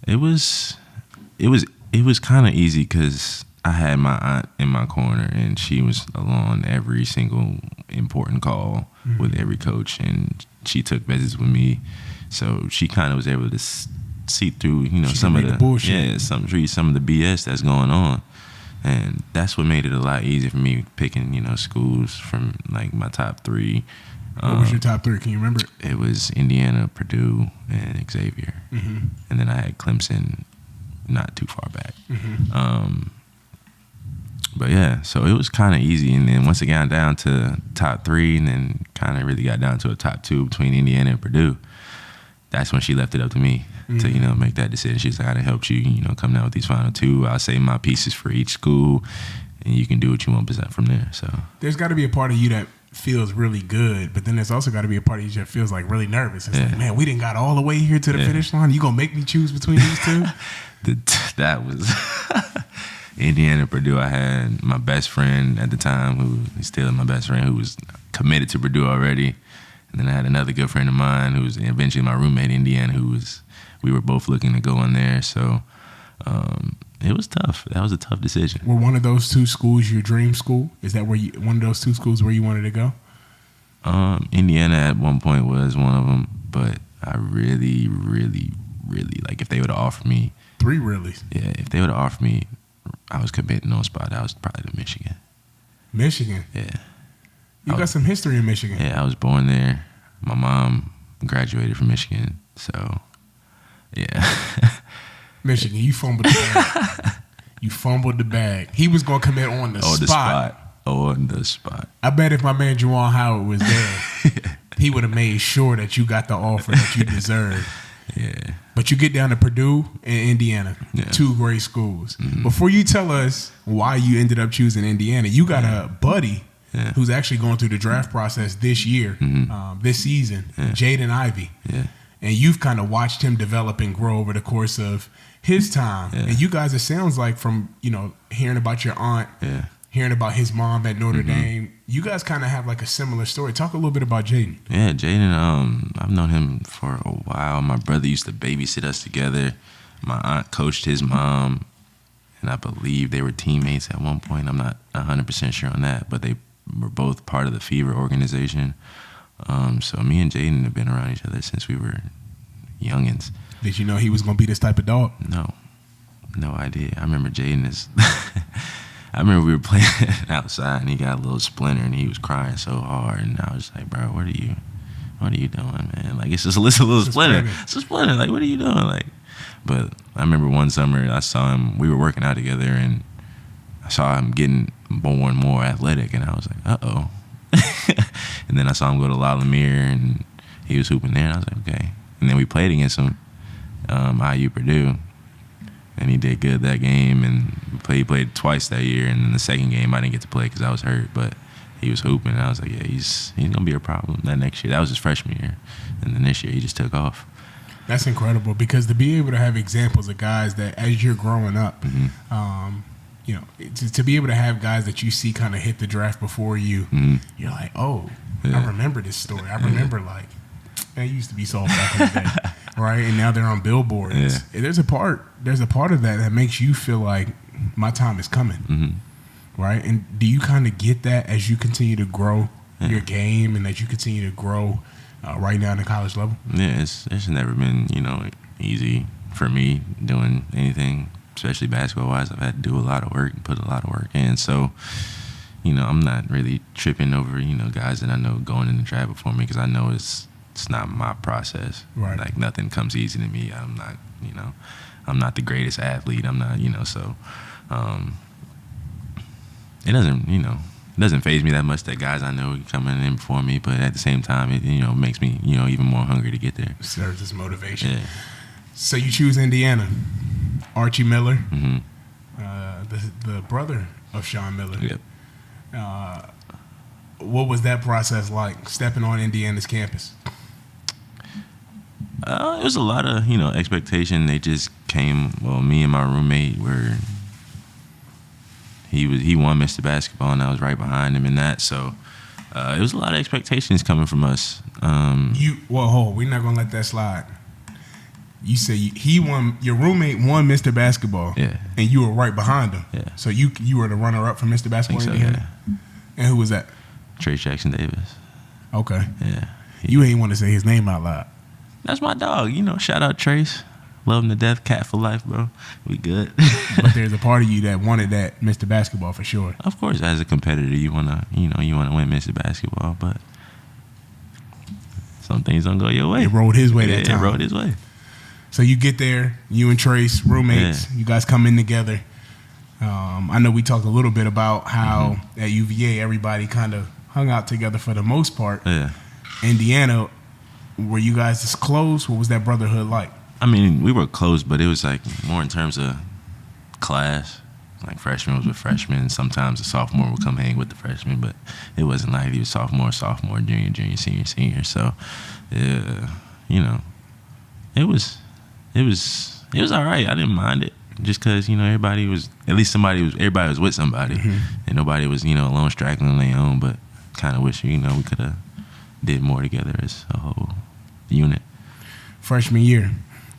Speaker 2: it was kind of easy, because I had my aunt in my corner, and she was along every single important call with every coach, and she took visits with me. So she kind of was able to see through, some of the bullshit. Some of the BS that's going on. And that's what made it a lot easier for me picking, schools from like my top three.
Speaker 1: What was your top three? Can you remember it?
Speaker 2: It was Indiana, Purdue, and Xavier. And then I had Clemson not too far back. But yeah, so it was kind of easy. And then once it got down to top three, and then kind of really got down to a top two between Indiana and Purdue, that's when she left it up to me to, make that decision. She's like, I helped you, come down with these final two. I'll say my pieces for each school, and you can do what you want from there. So there's
Speaker 1: got to be a part of you that feels really good, but then there's also got to be a part of you that feels like really nervous. It's like, man, we didn't got all the way here to the finish line. You gonna make me choose between these two?
Speaker 2: That was Indiana, Purdue. I had my best friend at the time, who is still my best friend, who was committed to Purdue already. And then I had another good friend of mine who was eventually my roommate in Indiana, we were both looking to go in there. So it was tough. That was a tough decision.
Speaker 1: Were one of those two schools your dream school? Is that one of those two schools where you wanted to go?
Speaker 2: Indiana at one point was one of them, but I really, really, really, like, if they would have offered me
Speaker 1: 3 reallys.
Speaker 2: Yeah, if they would have offered me, I was committing on spot. I was probably to Michigan.
Speaker 1: Michigan?
Speaker 2: Yeah.
Speaker 1: You got some history in Michigan.
Speaker 2: Yeah, I was born there. My mom graduated from Michigan, so yeah.
Speaker 1: Michigan, you fumbled the bag. You fumbled the bag. He was going to commit on the spot.
Speaker 2: On the spot.
Speaker 1: I bet if my man Juwan Howard was there, he would have made sure that you got the offer that you deserved.
Speaker 2: Yeah.
Speaker 1: But you get down to Purdue and Indiana,
Speaker 2: Yeah.
Speaker 1: 2 great schools.
Speaker 2: Mm-hmm.
Speaker 1: Before you tell us why you ended up choosing Indiana, you got a buddy who's actually going through the draft process this year, this season, Jaden Ivey.
Speaker 2: Yeah.
Speaker 1: And you've kind of watched him develop and grow over the course of his time.
Speaker 2: Yeah.
Speaker 1: And you guys, it sounds like from, hearing about your aunt, hearing about his mom at Notre Dame, you guys kind of have like a similar story. Talk a little bit about Jaden.
Speaker 2: Yeah, Jaden, I've known him for a while. My brother used to babysit us together. My aunt coached his mom, and I believe they were teammates at one point. I'm not 100% sure on that, but they were both part of the Fever organization. So me and Jaden have been around each other since we were youngins.
Speaker 1: Did you know he was going to be this type of dog?
Speaker 2: No idea. I remember Jaden is... I remember we were playing outside, and he got a little splinter, and he was crying so hard, and I was like, bro, what are you doing, man? Like, it's just a little splinter. It's a splinter. Like, what are you doing? Like, but I remember one summer I saw him, we were working out together, and I saw him getting more and more athletic, and I was like, uh-oh. And then I saw him go to La Lumiere, and he was hooping there, and I was like, okay. And then we played against him, IU Purdue, and he did good that game, and he played twice that year, and then the second game I didn't get to play because I was hurt, but he was hooping, and I was like, yeah, he's going to be a problem that next year. That was his freshman year, and then this year he just took off.
Speaker 1: That's incredible, because to be able to have examples of guys that as you're growing up, to be able to have guys that you see kind of hit the draft before you, you're like, oh, I remember this story. I remember like, man, used to be soft back in the day, right? And now they're on billboards.
Speaker 2: Yeah.
Speaker 1: There's a part of that makes you feel like my time is coming, right? And do you kind of get that as you continue to grow your game and as you continue to grow right now in the college level?
Speaker 2: Yeah, it's never been, easy for me doing anything, especially basketball-wise. I've had to do a lot of work and put a lot of work in. So, I'm not really tripping over, guys that I know going in the draft before me, because I know it's not my process.
Speaker 1: Right.
Speaker 2: Like, nothing comes easy to me. I'm not, I'm not the greatest athlete. I'm not, so it doesn't faze me that much that guys I know are coming in before me, but at the same time, it, makes me, even more hungry to get there.
Speaker 1: Serves as motivation.
Speaker 2: Yeah.
Speaker 1: So you choose Indiana. Archie Miller, the brother of Sean Miller.
Speaker 2: Yep.
Speaker 1: What was that process like, stepping on Indiana's campus?
Speaker 2: It was a lot of, expectation. They just came, me and my roommate he won Mr. Basketball, and I was right behind him in that. So it was a lot of expectations coming from us.
Speaker 1: We're not going to let that slide. You say he won, your roommate won Mr. Basketball, and you were right behind him.
Speaker 2: Yeah.
Speaker 1: So you were the runner-up for Mr. Basketball in Indiana?
Speaker 2: Yeah.
Speaker 1: And who was that?
Speaker 2: Trace Jackson Davis.
Speaker 1: Okay.
Speaker 2: Yeah.
Speaker 1: You ain't want to say his name out loud.
Speaker 2: That's my dog. Shout out Trace. Love him to death. Cat for life, bro. We good.
Speaker 1: But there's a part of you that wanted that Mr. Basketball for sure.
Speaker 2: Of course, as a competitor, you wanna win Mr. Basketball, but some things don't go your way.
Speaker 1: It rolled his way that time.
Speaker 2: It rolled his way.
Speaker 1: So you get there, you and Trace, roommates, you guys come in together. I know we talked a little bit about how at UVA everybody kind of hung out together for the most part.
Speaker 2: Yeah.
Speaker 1: Indiana, were you guys this close? What was that brotherhood like?
Speaker 2: I mean, we were close, but it was like more in terms of class. Like freshmen was with freshmen. Sometimes the sophomore would come hang with the freshman, but it wasn't like he was sophomore, junior, senior. So, it was all right. I didn't mind it, just because everybody was with somebody, and nobody was alone straggling on their own. But kind of wish we could have did more together as a whole unit.
Speaker 1: Freshman year,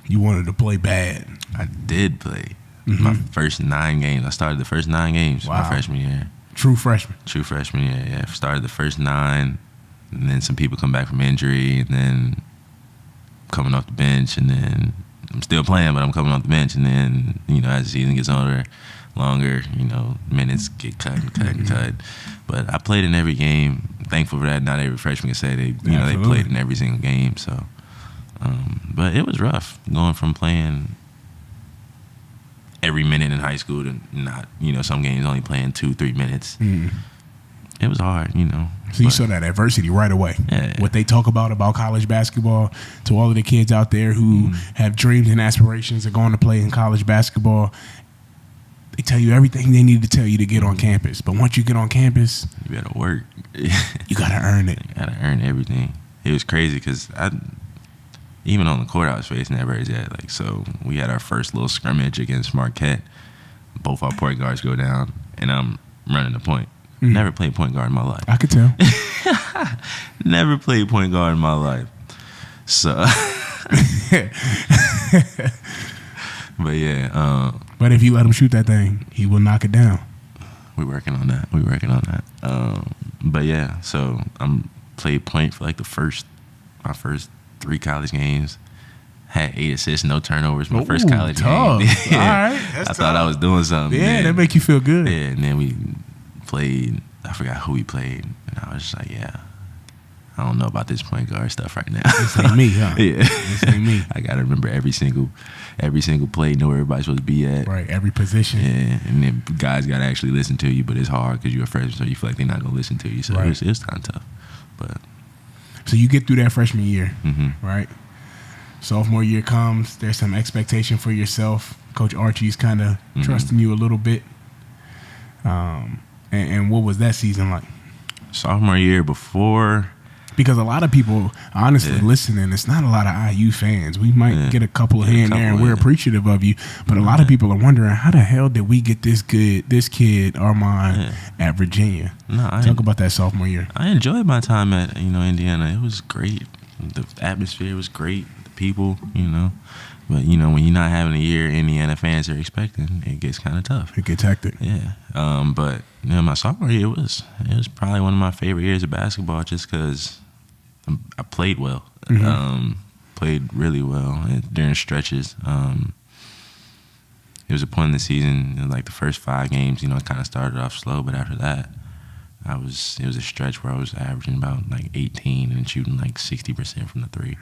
Speaker 1: you wanted to play bad.
Speaker 2: I did play my first 9 games. I started the first 9 games my freshman year.
Speaker 1: True freshman.
Speaker 2: True freshman year. Yeah, started the first 9, and then some people come back from injury, and then coming off the bench, and then I'm still playing, but I'm coming off the bench, and then as the season gets longer, minutes get cut. But I played in every game. Thankful for that. Not every freshman can say they played in every single game. So, but it was rough going from playing every minute in high school to not, some games only playing 2-3 minutes. It was hard, you know.
Speaker 1: So you saw that adversity right away.
Speaker 2: Yeah.
Speaker 1: What they talk about college basketball, to all of the kids out there who have dreams and aspirations of going to play in college basketball, they tell you everything they need to tell you to get on campus. But once you get on campus,
Speaker 2: you better work.
Speaker 1: You got to earn it.
Speaker 2: You got to earn everything. It was crazy because even on the court, I was facing adversity. Like, so we had our first little scrimmage against Marquette. Both our point guards go down, and I'm running the point. Never played point guard in my life.
Speaker 1: I could tell.
Speaker 2: Never played point guard in my life. So, but yeah.
Speaker 1: But if you let him shoot that thing, he will knock it down.
Speaker 2: We're working on that. But yeah, so I'm played point for like my first 3 college games. Had 8 assists, no turnovers. My first college
Speaker 1: tough.
Speaker 2: game. Yeah.
Speaker 1: All right,
Speaker 2: I thought I was doing something.
Speaker 1: Yeah, that make you feel good.
Speaker 2: Yeah, and then we played. I forgot who we played, and I was just like, yeah, I don't know about this point guard stuff right now.
Speaker 1: This ain't me, huh?
Speaker 2: Yeah,
Speaker 1: this ain't me.
Speaker 2: I gotta remember every single play, know where everybody's supposed to be at.
Speaker 1: Right, every position.
Speaker 2: Yeah, and then guys gotta actually listen to you, but it's hard because you're a freshman, so you feel like they're not gonna listen to you. So
Speaker 1: right.
Speaker 2: it was kind of tough. But
Speaker 1: so you get through that freshman year, right? Sophomore year comes. There's some expectation for yourself. Coach Archie's kind of trusting you a little bit. And what was that season like?
Speaker 2: Sophomore year before.
Speaker 1: Because a lot of people, honestly, listening, it's not a lot of IU fans. We might get a couple here and there, and we're appreciative of you. But a lot of people are wondering, how the hell did we get this kid, Armaan, at Virginia? Talk about that sophomore year.
Speaker 2: I enjoyed my time at Indiana. It was great. The atmosphere was great. The people, But, when you're not having a year Indiana fans are expecting, it gets kind of tough.
Speaker 1: It gets hectic.
Speaker 2: Yeah. But, my sophomore year, it was probably one of my favorite years of basketball just because I played well. Played really well during stretches. There was a point in the season, like the first 5 games, it kind of started off slow, but after that, it was a stretch where I was averaging about like 18 and shooting like 60% from the 3.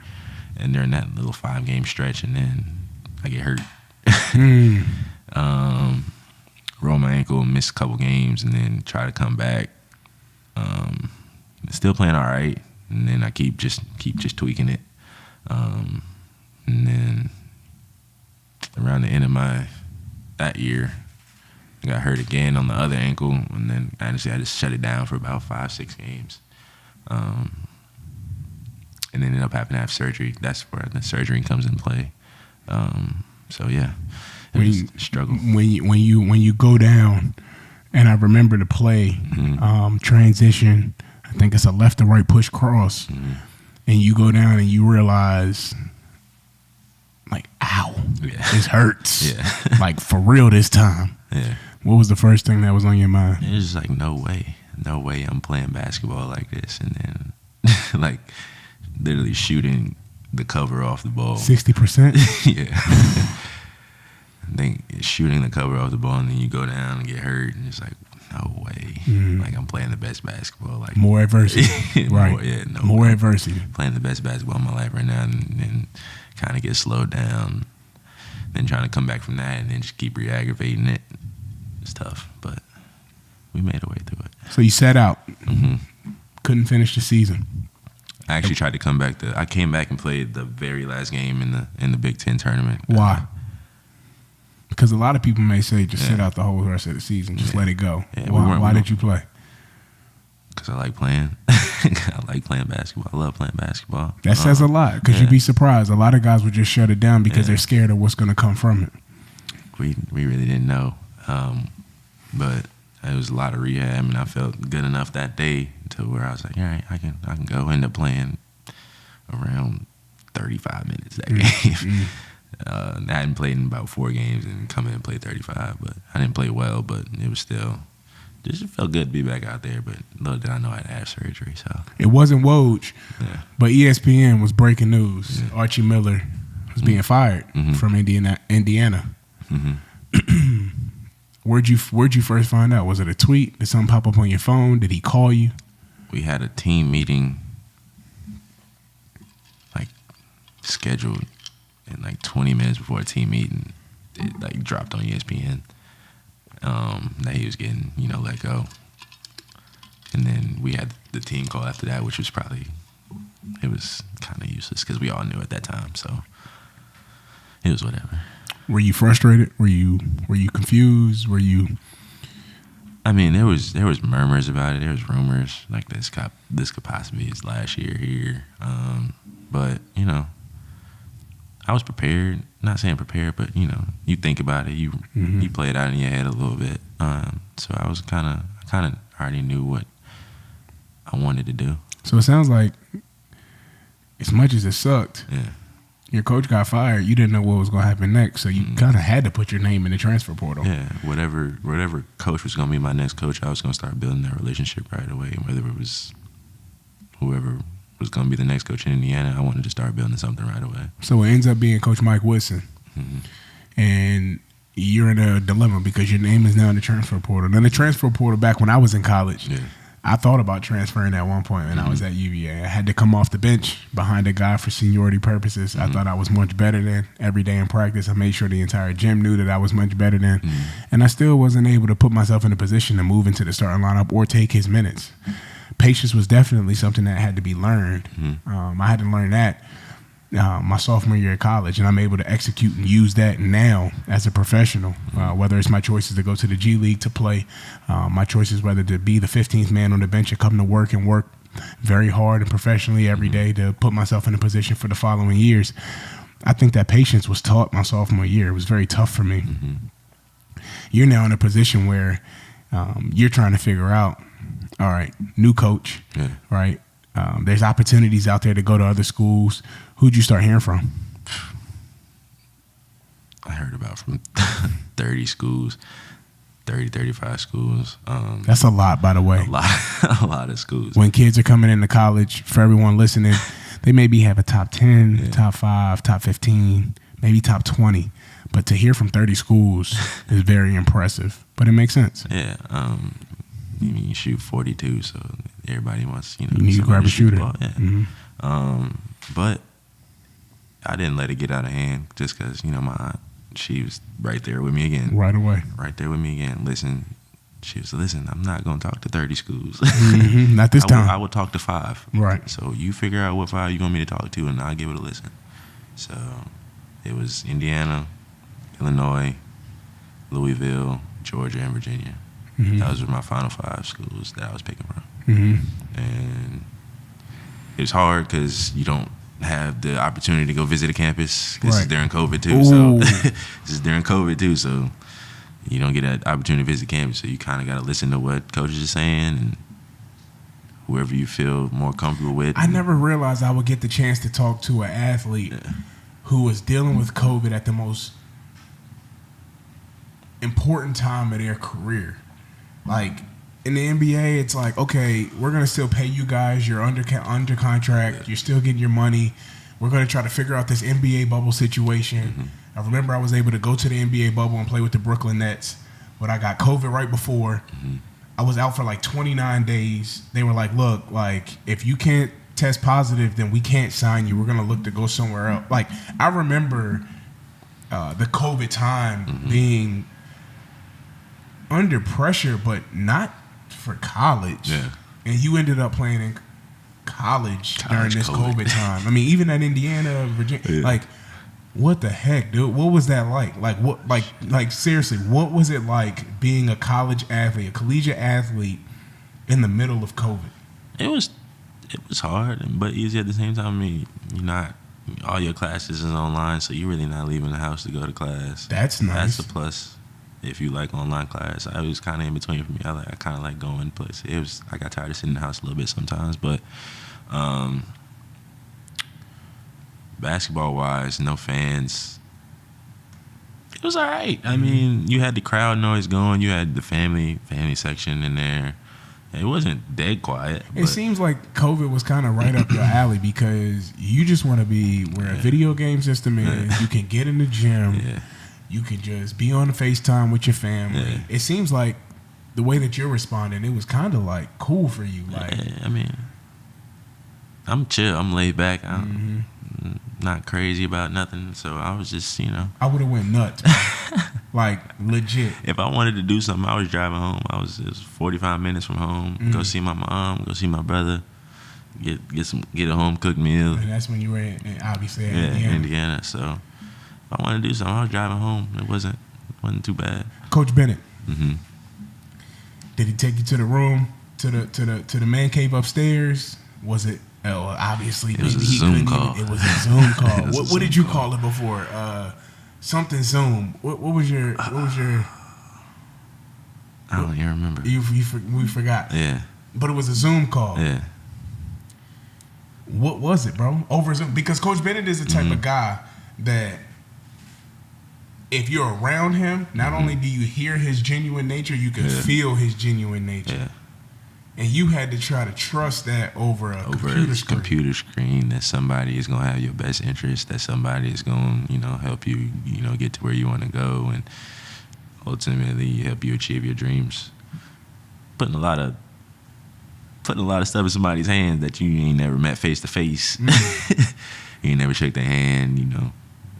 Speaker 2: And during that little 5-game stretch, and then I get hurt. Roll my ankle, miss a couple games, and then try to come back. Still playing all right, and then I keep just tweaking it. And then around the end of that year, I got hurt again on the other ankle, and then honestly I just shut it down for about 5-6 games. And then ended up having to have surgery. That's where the surgery comes in play. So yeah, it was a struggle.
Speaker 1: When you go down, and I remember the play transition. I think it's a left to right push cross, and you go down and you realize, like, ow, this hurts. Like for real this time.
Speaker 2: Yeah.
Speaker 1: What was the first thing that was on your mind?
Speaker 2: It was just like, no way I'm playing basketball like this, and then like. Literally shooting the cover off the ball.
Speaker 1: 60%?
Speaker 2: Yeah. I think shooting the cover off the ball, and then you go down and get hurt, and it's like, no way. Like, I'm playing the best basketball. Like
Speaker 1: more adversity. Right. More adversity.
Speaker 2: Playing the best basketball in my life right now, and then kind of get slowed down. Then trying to come back from that, and then just keep re-aggravating it. It's tough, but we made our way through it.
Speaker 1: So you sat out. Couldn't finish the season.
Speaker 2: I actually tried to come back. I came back and played the very last game in the Big Ten tournament.
Speaker 1: Why? Because a lot of people may say just sit out the whole rest of the season, just let it go.
Speaker 2: Yeah,
Speaker 1: why did you play?
Speaker 2: Because I like playing. I like playing basketball. I love playing basketball.
Speaker 1: That says a lot. Because you'd be surprised. A lot of guys would just shut it down because they're scared of what's going to come from it.
Speaker 2: We really didn't know, but. It was a lot of rehab, and I felt good enough that day to where I was like, all right, I can go. End up playing around 35 minutes that game. I hadn't played in about 4 games and come in and play 35, but I didn't play well, but it was still just it felt good to be back out there. But little did I know I had to have surgery. So
Speaker 1: it wasn't Woj, but ESPN was breaking news. Archie Miller was being fired from Indiana. Where'd you first find out? Was it a tweet? Did something pop up on your phone? Did he call you?
Speaker 2: We had a team meeting, like scheduled, and like 20 minutes before a team meeting, it like dropped on ESPN that he was getting let go. And then we had the team call after that, which was it was kind of useless because we all knew at that time. So it was whatever.
Speaker 1: Were you frustrated? Were you confused? Were you?
Speaker 2: I mean, there was murmurs about it. There was rumors like this could possibly be his last year here. But I was prepared. Not saying prepared, but you think about it. You play it out in your head a little bit. So I was kind of already knew what I wanted to do.
Speaker 1: So it sounds like, as much as it sucked, your coach got fired. You didn't know what was going to happen next, so you kind of had to put your name in the transfer portal.
Speaker 2: Yeah, whatever coach was going to be my next coach, I was going to start building that relationship right away. Whether it was whoever was going to be the next coach in Indiana, I wanted to start building something right away.
Speaker 1: So it ends up being Coach Mike Woodson, and you're in a dilemma because your name is now in the transfer portal. Now, the transfer portal, back when I was in college, I thought about transferring at one point when I was at UVA. I had to come off the bench behind a guy for seniority purposes. I thought I was much better than every day in practice. I made sure the entire gym knew that I was much better than. And I still wasn't able to put myself in a position to move into the starting lineup or take his minutes. Patience was definitely something that had to be learned. I had to learn that my sophomore year of college, and I'm able to execute and use that now as a professional, whether it's my choices to go to the G League to play, my choices whether to be the 15th man on the bench and come to work and work very hard and professionally every day to put myself in a position for the following years. I think that patience was taught my sophomore year. It was very tough for me. You're now in a position where you're trying to figure out, all right, new coach, right? There's opportunities out there to go to other schools. Who'd you start hearing from?
Speaker 2: I heard about from 30 schools, 35 schools.
Speaker 1: That's a lot, by the way.
Speaker 2: A lot of schools.
Speaker 1: When kids are coming into college, for everyone listening, they maybe have a top 10, top 5, top 15, maybe top 20. But to hear from 30 schools is very impressive. But it makes sense.
Speaker 2: Yeah. You shoot 42, so everybody wants,
Speaker 1: you need to grab a shooter.
Speaker 2: Yeah. But I didn't let it get out of hand just because, my aunt, she was right there with me again.
Speaker 1: Right away.
Speaker 2: Right there with me again. She was, I'm not going to talk to 30 schools.
Speaker 1: Not this time.
Speaker 2: I would talk to 5.
Speaker 1: Right.
Speaker 2: So you figure out what 5 you want me to talk to, and I'll give it a listen. So it was Indiana, Illinois, Louisville, Georgia, and Virginia. Those were my final 5 schools that I was picking from. And it was hard because you don't have the opportunity to go visit a campus. This is during COVID too. So this is during COVID too. So you don't get that opportunity to visit campus. So you kind of got to listen to what coaches are saying and whoever you feel more comfortable with.
Speaker 1: I never realized I would get the chance to talk to an athlete who was dealing with COVID at the most important time of their career. Like, in the NBA, it's like, okay, we're going to still pay you guys. You're under contract. You're still getting your money. We're going to try to figure out this NBA bubble situation. I remember I was able to go to the NBA bubble and play with the Brooklyn Nets, but I got COVID right before. I was out for like 29 days. They were like, look, like, if you can't test positive, then we can't sign you. We're going to look to go somewhere else. Like, I remember the COVID time being under pressure, but not for college. And you ended up playing in college during this COVID time. I mean, even at Indiana, Virginia, like, what the heck, dude? What was that like? Like, what? Like, seriously, what was it like being a college athlete, a collegiate athlete, in the middle of COVID?
Speaker 2: It was hard, but easy at the same time. I mean, you're not. All your classes is online, so you're really not leaving the house to go to class.
Speaker 1: That's nice.
Speaker 2: That's a plus. If you like online class, I was kind of in between for me. I kind of like going places. I got tired of sitting in the house a little bit sometimes, but basketball wise, no fans. It was all right. I mean, you had the crowd noise going. You had the family section in there. It wasn't dead quiet.
Speaker 1: It seems like COVID was kind of right up your alley because you just want to be where a video game system is. You can get in the gym. You can just be on the FaceTime with your family. It seems like the way that you're responding, it was kind of like cool for you. Like,
Speaker 2: I mean, I'm chill. I'm laid back. I'm not crazy about nothing. So I was just,
Speaker 1: I would have went nuts. Like legit.
Speaker 2: If I wanted to do something, I was driving home. It was 45 minutes from home. Go see my mom. Go see my brother. Get a home cooked meal.
Speaker 1: And that's when you were in obviously
Speaker 2: Indiana. So if I wanted to do something, I was driving home. It wasn't too bad.
Speaker 1: Coach Bennett.
Speaker 2: Mm-hmm.
Speaker 1: Did he take you to the room, to the man cave upstairs? Was it? Oh, obviously
Speaker 2: it was a Zoom call.
Speaker 1: It was a Zoom call. What did you call it before? Something Zoom. What was your? I
Speaker 2: don't even remember.
Speaker 1: We forgot.
Speaker 2: Yeah.
Speaker 1: But it was a Zoom call.
Speaker 2: Yeah.
Speaker 1: What was it, bro? Over Zoom? Because Coach Bennett is the type of guy that if you're around him, not only do you hear his genuine nature, you can feel his genuine nature. Yeah. And you had to try to trust that over a computer screen.
Speaker 2: That somebody is going to have your best interest, that somebody is going to, help you, get to where you want to go and ultimately help you achieve your dreams. Putting a lot of stuff in somebody's hands that you ain't never met face to face. You ain't never shook their hand,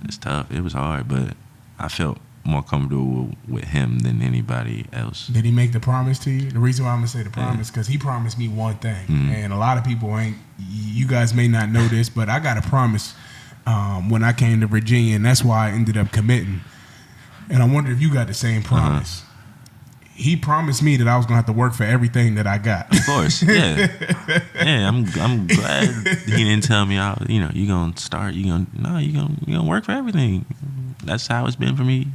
Speaker 2: It's tough. It was hard, but I felt more comfortable with him than anybody else.
Speaker 1: Did he make the promise to you? The reason why I'm going to say the promise, because he promised me one thing. And a lot of people you guys may not know this, but I got a promise when I came to Virginia, and that's why I ended up committing. And I wonder if you got the same promise. He promised me that I was going to have to work for everything that I got.
Speaker 2: Of course, yeah. Yeah, I'm glad he didn't tell me, you're going to start, you're going to work for everything. That's how it's been for me.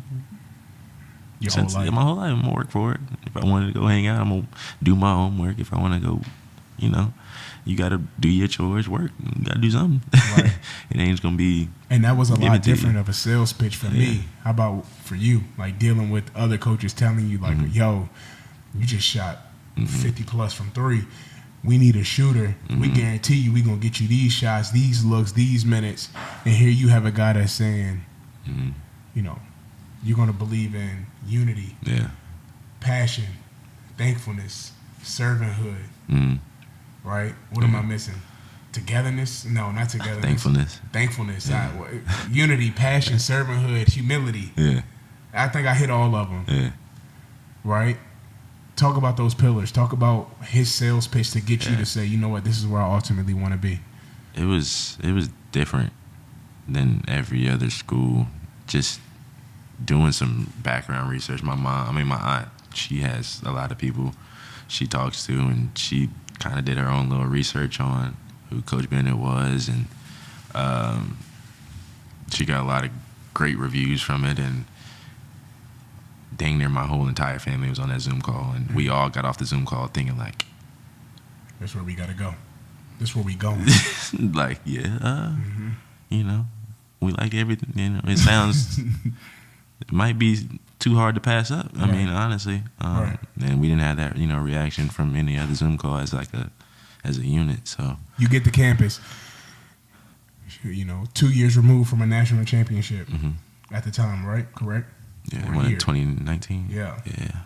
Speaker 2: My whole life, I'm going to work for it. If I wanted to go hang out, I'm going to do my homework. If I want to go, you got to do your chores, work. You got to do something. Right. It ain't going to be.
Speaker 1: And that was a lot different of a sales pitch for me. How about for you? Like dealing with other coaches telling you, like, yo, you just shot 50 plus from three. We need a shooter. We guarantee you we're going to get you these shots, these looks, these minutes. And here you have a guy that's saying, you're going to believe in unity, passion, thankfulness, servanthood, right? What am I missing? Togetherness? No, not togetherness. Thankfulness. Yeah. Unity, passion, servanthood, humility.
Speaker 2: Yeah.
Speaker 1: I think I hit all of them.
Speaker 2: Yeah.
Speaker 1: Right? Talk about those pillars. Talk about his sales pitch to get you to say, you know what, this is where I ultimately want to be.
Speaker 2: It was different than every other school. Just doing some background research. My aunt, she has a lot of people she talks to, and she kind of did her own little research on who Coach Bennett was, and she got a lot of great reviews from it, and dang near my whole entire family was on that Zoom call, and we all got off the Zoom call thinking like,
Speaker 1: that's where we got to go. That's where we going.
Speaker 2: Like, we like everything. It sounds, it might be too hard to pass up. I mean, honestly. And we didn't have that, reaction from any other Zoom call as a unit. So
Speaker 1: you get to campus, 2 years removed from a national championship at the time, right? Correct?
Speaker 2: Yeah, it went in 2019.
Speaker 1: Yeah.
Speaker 2: Yeah.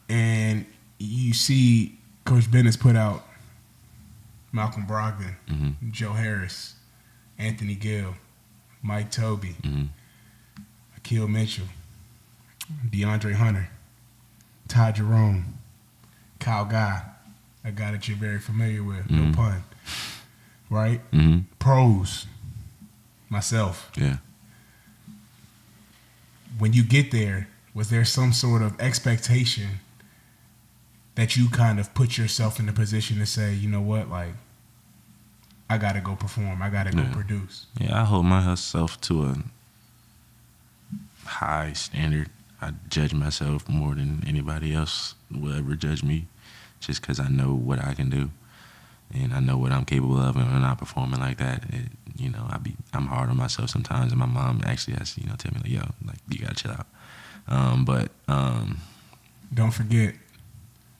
Speaker 1: And you see Coach Bennett's put out Malcolm Brogdon, Joe Harris, Anthony Gill, Mike Tobey, Akil Mitchell, DeAndre Hunter, Ty Jerome, Kyle Guy, a guy that you're very familiar with, no pun, right? Pros, myself.
Speaker 2: Yeah.
Speaker 1: When you get there, was there some sort of expectation that you kind of put yourself in the position to say, you know what, like, I got to go perform. I got to go produce.
Speaker 2: Yeah, I hold myself to a high standard. I judge myself more than anybody else will ever judge me, just because I know what I can do and I know what I'm capable of. And when I'm not performing like that, I'm hard on myself sometimes. And my mom actually has to, tell me, like, yo, like, you got to chill out.
Speaker 1: Don't forget,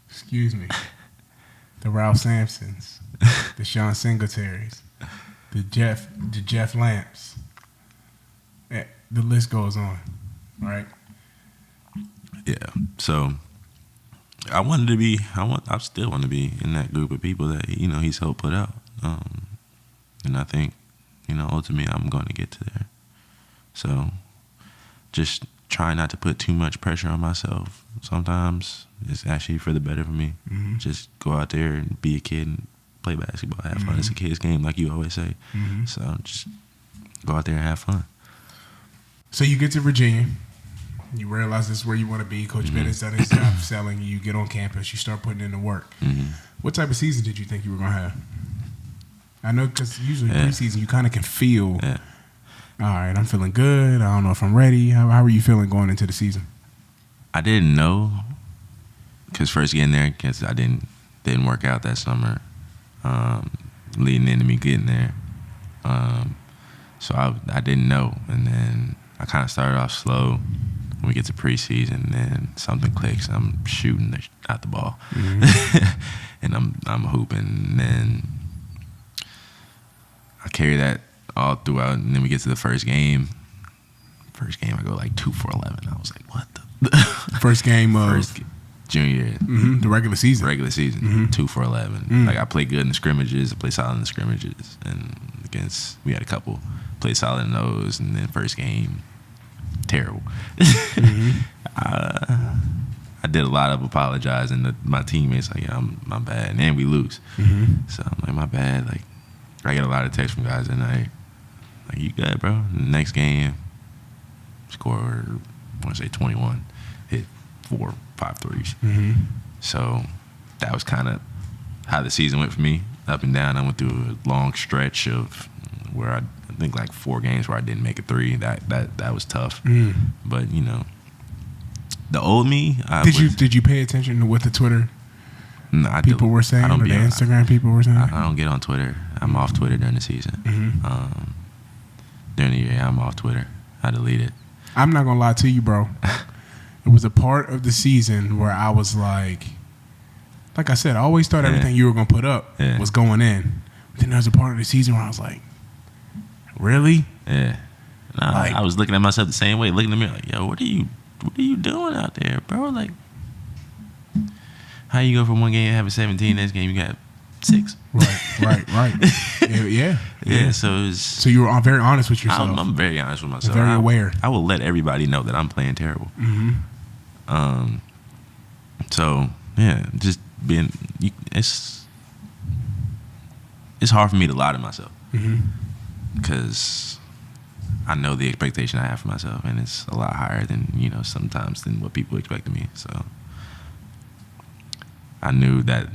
Speaker 1: excuse me, the Ralph Sampsons, the Sean Singletaries, the Jeff Lamps. The list goes on, right?
Speaker 2: Yeah. So I still want to be in that group of people that, he's helped put out. And I think, ultimately I'm going to get to there. So just try not to put too much pressure on myself. Sometimes it's actually for the better for me.
Speaker 1: Mm-hmm.
Speaker 2: Just go out there and be a kid and play basketball, have fun. It's a kid's game, like you always say. So just go out there and have fun.
Speaker 1: So you get to Virginia. You realize this is where you want to be. Coach Bennett's done his job selling you. You get on campus. You start putting in the work. What type of season did you think you were going to have? I know because usually preseason you kind of can feel, all right, I'm feeling good. I don't know if I'm ready. How are you feeling going into the season?
Speaker 2: I didn't know because first getting there, because I didn't work out that summer, leading into me getting there. So I didn't know. And then I kind of started off slow. When we get to preseason, then something clicks. I'm shooting out the ball, and I'm hooping. And then I carry that all throughout. And then we get to the first game. First game, I go like 2 for 11. I was like, what the?
Speaker 1: First game of
Speaker 2: junior year,
Speaker 1: the regular season.
Speaker 2: 2 for 11. Like I played good in the scrimmages. I played solid in the scrimmages, and we had a couple played solid in those. And then first game. Terrible. I did a lot of apologizing to my teammates. Like, yeah, my bad. And we lose. So I'm like, my bad. Like, I get a lot of texts from guys that night. Like, you good, bro? And the next game, scored, I want to say 21. Hit 4, 5 threes. So that was kind of how the season went for me. Up and down. I went through a long stretch of where I think like 4 games where I didn't make a 3. That was tough. But you know, the old me.
Speaker 1: Did you pay attention to what the Twitter people were saying, or the Instagram people were saying?
Speaker 2: I don't get on Twitter. I'm off Twitter during the season. During the year, I'm off Twitter. I delete it.
Speaker 1: I'm not gonna lie to you, bro. It was a part of the season where I was like I said, I always thought everything you were gonna put up was going in. But then there was a part of the season where I was like, really?
Speaker 2: Yeah. Nah, I was looking at myself the same way, looking at me like, yo, what are you doing out there, bro? Like, how you go from one game having 17, next game you got 6?
Speaker 1: Right. Yeah.
Speaker 2: So
Speaker 1: you were very honest with yourself.
Speaker 2: I'm very honest with myself.
Speaker 1: Very aware.
Speaker 2: I will let everybody know that I'm playing terrible. So yeah, just being. It's hard for me to lie to myself. Because I know the expectation I have for myself, and it's a lot higher than sometimes than what people expect of me. So I knew that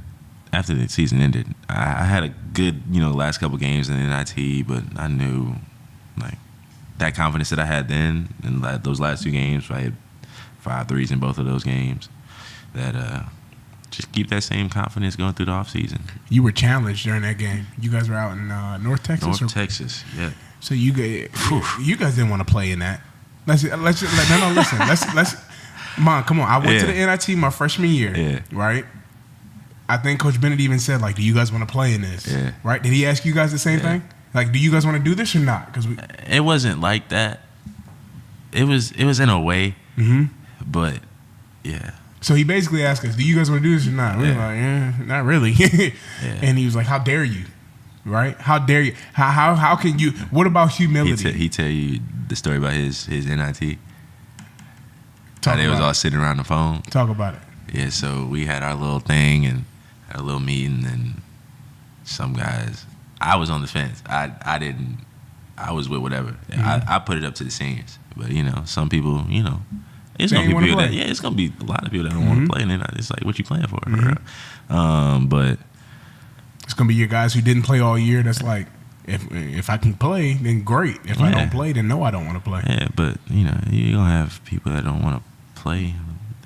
Speaker 2: after the season ended, I had a good last couple games in NIT, but I knew like that confidence that I had then in those last 2 games. I had 5 threes in both of those games. That just keep that same confidence going through the off season.
Speaker 1: You were challenged during that game. You guys were out in North Texas.
Speaker 2: Texas, yeah.
Speaker 1: So you guys didn't want to play in that. Listen. Let's come on. I went to the NIT my freshman year, right? I think Coach Bennett even said, like, do you guys want to play in this?
Speaker 2: Yeah.
Speaker 1: Right? Did he ask you guys the same thing? Like, do you guys want to do this or not? Because
Speaker 2: it wasn't like that. It was in a way, but yeah.
Speaker 1: So he basically asked us, do you guys want to do this or not? We were like, not really. And he was like, how dare you? Right? How dare you? How can you? What about humility?
Speaker 2: He tell you the story about his NIT.
Speaker 1: How
Speaker 2: they was all sitting around the phone.
Speaker 1: Talk about it.
Speaker 2: Yeah, so we had our little thing and had a little meeting, and some guys. I was on the fence. I didn't. I was with whatever. I put it up to the seniors, but some people, it's gonna be people that it's gonna be a lot of people that don't want to play, and then it's like, what you playing for? But
Speaker 1: it's gonna be your guys who didn't play all year. That's like, if I can play, then great. If I don't play, then no, I don't want to play.
Speaker 2: Yeah, but you're gonna have people that don't want to play.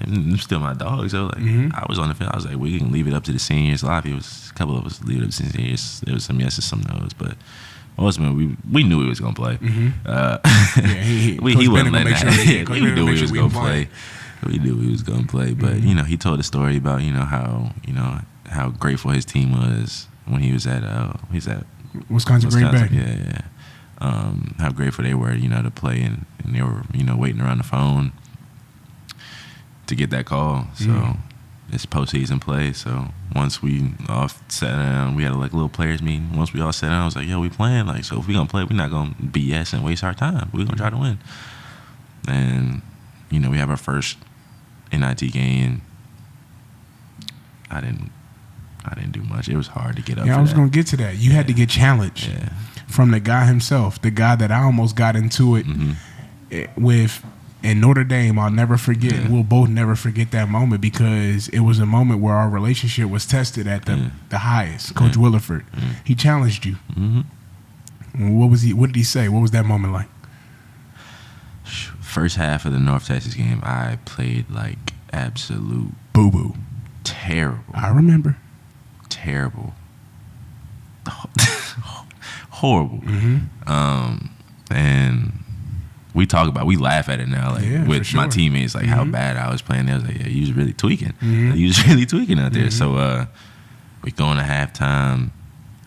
Speaker 2: They're still my dogs. So I was on the fence. I was like, we can leave it up to the seniors. A lot of people, a couple of us, leave it up to the seniors. There was some yeses, some no's, but ultimately, we knew he was gonna play. He wasn't letting that. We knew he was gonna play. We knew he was gonna play, but he told a story about how grateful his team was when he was at
Speaker 1: Wisconsin Green Bay.
Speaker 2: Yeah. How grateful they were, to play, and they were waiting around the phone to get that call. So it's postseason play. So once we all sat down, we had a little players meeting. Once we all sat down, I was like, yo, we playing. So if we gonna play, we're not gonna BS and waste our time. We're gonna try to win. And we have our first NIT game. I didn't do much. It was hard to get up.
Speaker 1: Yeah, I was going to get to that. You had to get challenged from the guy himself, the guy that I almost got into it with in Notre Dame. I'll never forget. Yeah. We'll both never forget that moment because it was a moment where our relationship was tested at the highest. Coach Williford, he challenged you. What did he say? What was that moment like?
Speaker 2: First half of the North Texas game, I played like absolute
Speaker 1: boo-boo.
Speaker 2: Terrible.
Speaker 1: I remember.
Speaker 2: Terrible. Horrible. And we laugh at it now, like with my teammates, like how bad I was playing. They was like, yeah, you was really tweaking. You was really tweaking out there. So we go into halftime.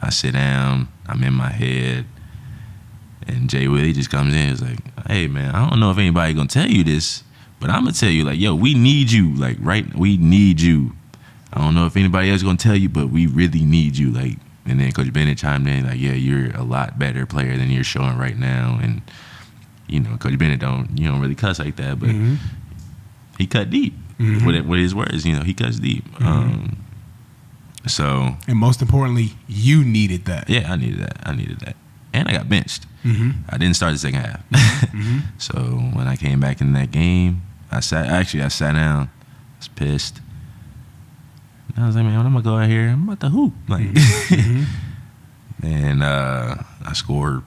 Speaker 2: I sit down. I'm in my head. And Jay Willie just comes in. He's like, hey, man, I don't know if anybody going to tell you this, but I'm going to tell you, like, yo, we need you. Like, we need you. I don't know if anybody else is going to tell you, but we really need you. Like, and then Coach Bennett chimed in, like, yeah, you're a lot better player than you're showing right now. And, Coach Bennett don't really cuss like that, but he cut deep with his words. He cuts deep. So. And
Speaker 1: most importantly, you needed that.
Speaker 2: Yeah, I needed that. And I got benched. I didn't start the second half. So when I came back in that game, I sat down. I was pissed. And I was like, man, I'm gonna go out here. I'm about to hoop. Like, and I scored,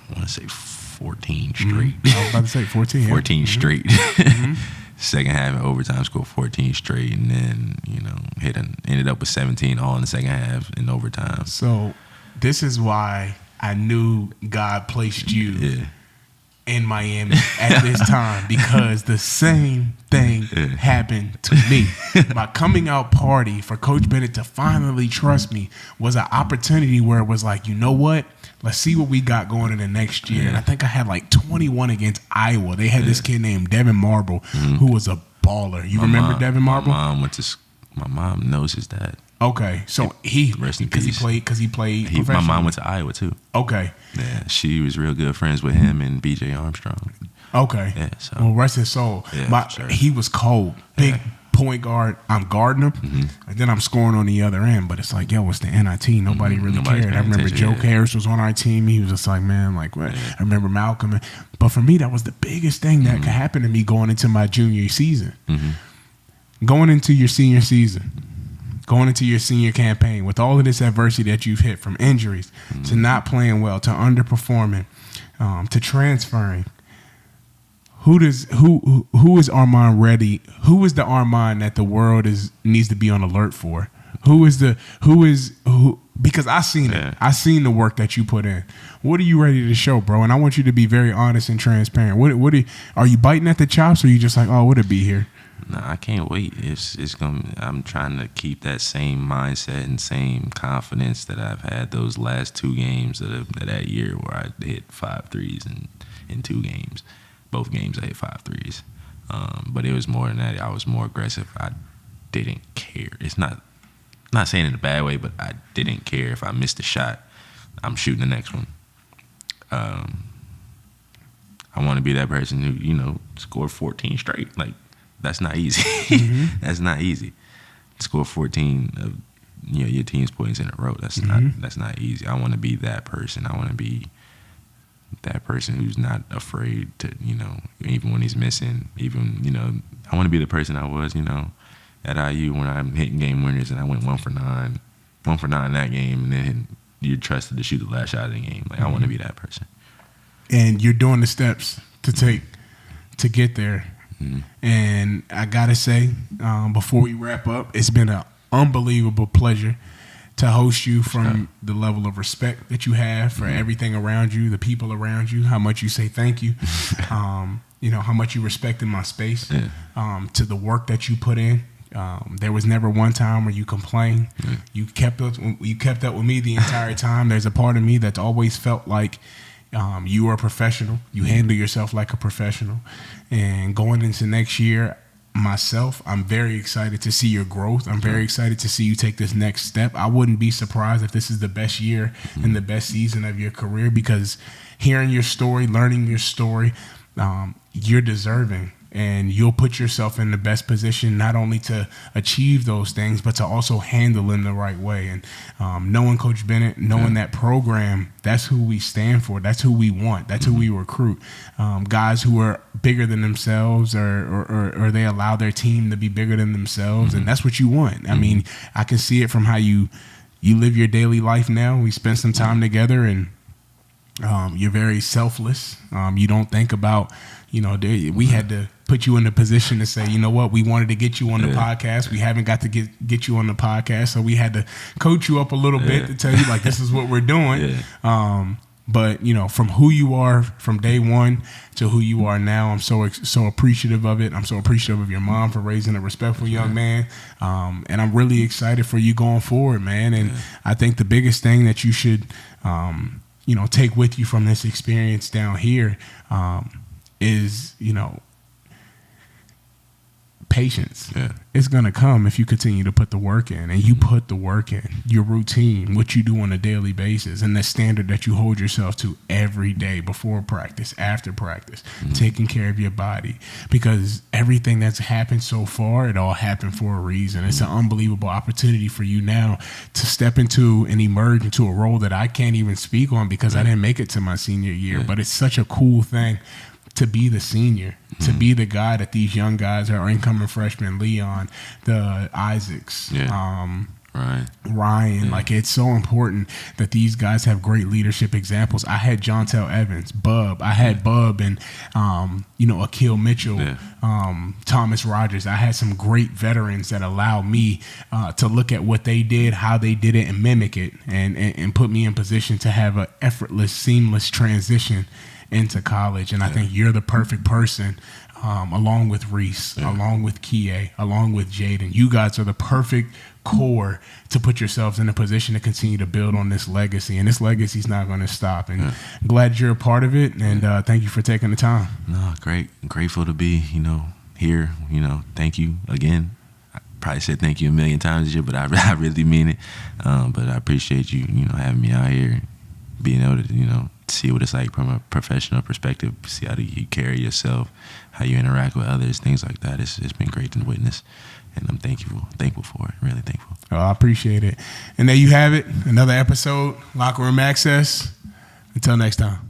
Speaker 2: I want to say 14 straight.
Speaker 1: I was about to say 14.
Speaker 2: 14 straight. Second half in overtime, scored 14 straight, and then ended up with 17 all in the second half in overtime.
Speaker 1: So this is why I knew God placed you in Miami at this time, because the same thing happened to me. My coming out party for Coach Bennett to finally trust me was an opportunity where it was like, you know what? Let's see what we got going in the next year. And I think I had like 21 against Iowa. They had this kid named Devin Marble who was a baller. You remember Devin Marble?
Speaker 2: My mom knows his dad.
Speaker 1: Okay, so he
Speaker 2: rest in peace.
Speaker 1: He played.
Speaker 2: My mom went to Iowa too.
Speaker 1: Okay,
Speaker 2: yeah, she was real good friends with him and B.J. Armstrong.
Speaker 1: Okay,
Speaker 2: yeah. So
Speaker 1: well, rest his soul.
Speaker 2: Yeah, sure.
Speaker 1: He was cold, big point guard. I'm guarding him, and then I'm scoring on the other end. But it's like, yo, it's the NIT. Nobody really cared. I remember Joe Harris was on our team. He was just like, man, like what? I remember Malcolm. But for me, that was the biggest thing that could happen to me going into my junior season, going into your senior season. Going into your senior campaign with all of this adversity that you've hit, from injuries to not playing well to underperforming to transferring, who is Armaan ready? Who is the Armaan that the world needs to be on alert for? Because I seen it. I seen the work that you put in. What are you ready to show, bro? And I want you to be very honest and transparent. Are you biting at the chops, or are you just like, oh, would it be here?
Speaker 2: No, I can't wait. It's gonna. I'm trying to keep that same mindset and same confidence that I've had those last two games of that year, where I hit 5 threes in 2 games. Both games I hit 5 threes. But it was more than that. I was more aggressive. I didn't care. It's not saying it in a bad way, but I didn't care if I missed a shot. I'm shooting the next one. I want to be that person who scored 14 straight. Like, that's not easy. That's not easy. Score 14 of your team's points in a row. That's not easy. I want to be that person. I want to be that person who's not afraid to, even when he's missing, I want to be the person I was, at IU when I'm hitting game winners and I went 1 for 9 in that game, and then you're trusted to shoot the last shot of the game. Like, I want to be that person.
Speaker 1: And you're doing the steps to take to get there. And I gotta say, before we wrap up, it's been an unbelievable pleasure to host you, from the level of respect that you have for everything around you, the people around you, how much you say thank you, how much you respect in my space, to the work that you put in. There was never one time where you complained. You kept up with me the entire time. There's a part of me that's always felt like you are a professional. You handle yourself like a professional. And going into next year, myself, I'm very excited to see your growth. I'm very excited to see you take this next step. I wouldn't be surprised if this is the best year and the best season of your career, because hearing your story, learning your story, you're deserving. And you'll put yourself in the best position not only to achieve those things, but to also handle them the right way. And knowing Coach Bennett, knowing that program, that's who we stand for. That's who we want. That's who we recruit. Guys who are bigger than themselves, or they allow their team to be bigger than themselves, and that's what you want. I mean, I can see it from how you live your daily life now. We spent some time together, and you're very selfless. You don't think about, we had to put you in a position to say, you know what, we wanted to get you on the podcast. We haven't got to get you on the podcast, so we had to coach you up a little bit to tell you, like, this is what we're doing. But, from who you are from day one to who you are now, I'm so appreciative of it. I'm so appreciative of your mom for raising a respectful young man. And I'm really excited for you going forward, man. And I think the biggest thing that you should, take with you from this experience down here is, patience. It's going to come if you continue to put the work in, and you put the work in, your routine, what you do on a daily basis, and the standard that you hold yourself to every day, before practice, after practice, taking care of your body, because everything that's happened so far, it all happened for a reason. It's an unbelievable opportunity for you now to step into and emerge into a role that I can't even speak on because I didn't make it to my senior year, but it's such a cool thing to be the senior, to be the guy that these young guys are, incoming freshmen, Leon, the Isaacs, Ryan. Like, it's so important that these guys have great leadership examples. I had Jontel Evans, Bub. I had Bub and, Akil Mitchell, Thomas Rogers. I had some great veterans that allow me to look at what they did, how they did it, and mimic it, and put me in position to have an effortless, seamless transition into college. And I think you're the perfect person, along with Reese, along with Kie, along with Jaden. You guys are the perfect core to put yourselves in a position to continue to build on this legacy. And this legacy is not going to stop. And glad you're a part of it. And thank you for taking the time.
Speaker 2: No, great. Grateful to be, here. Thank you again. I probably said thank you a million times this year, but I really mean it. But I appreciate you, having me out here, being able to, see what it's like from a professional perspective, see how you carry yourself, how you interact with others, things like that. It's been great to witness, and I'm thankful for it, really thankful.
Speaker 1: Oh, I appreciate it. And there you have it, another episode, Locker Room Access. Until next time.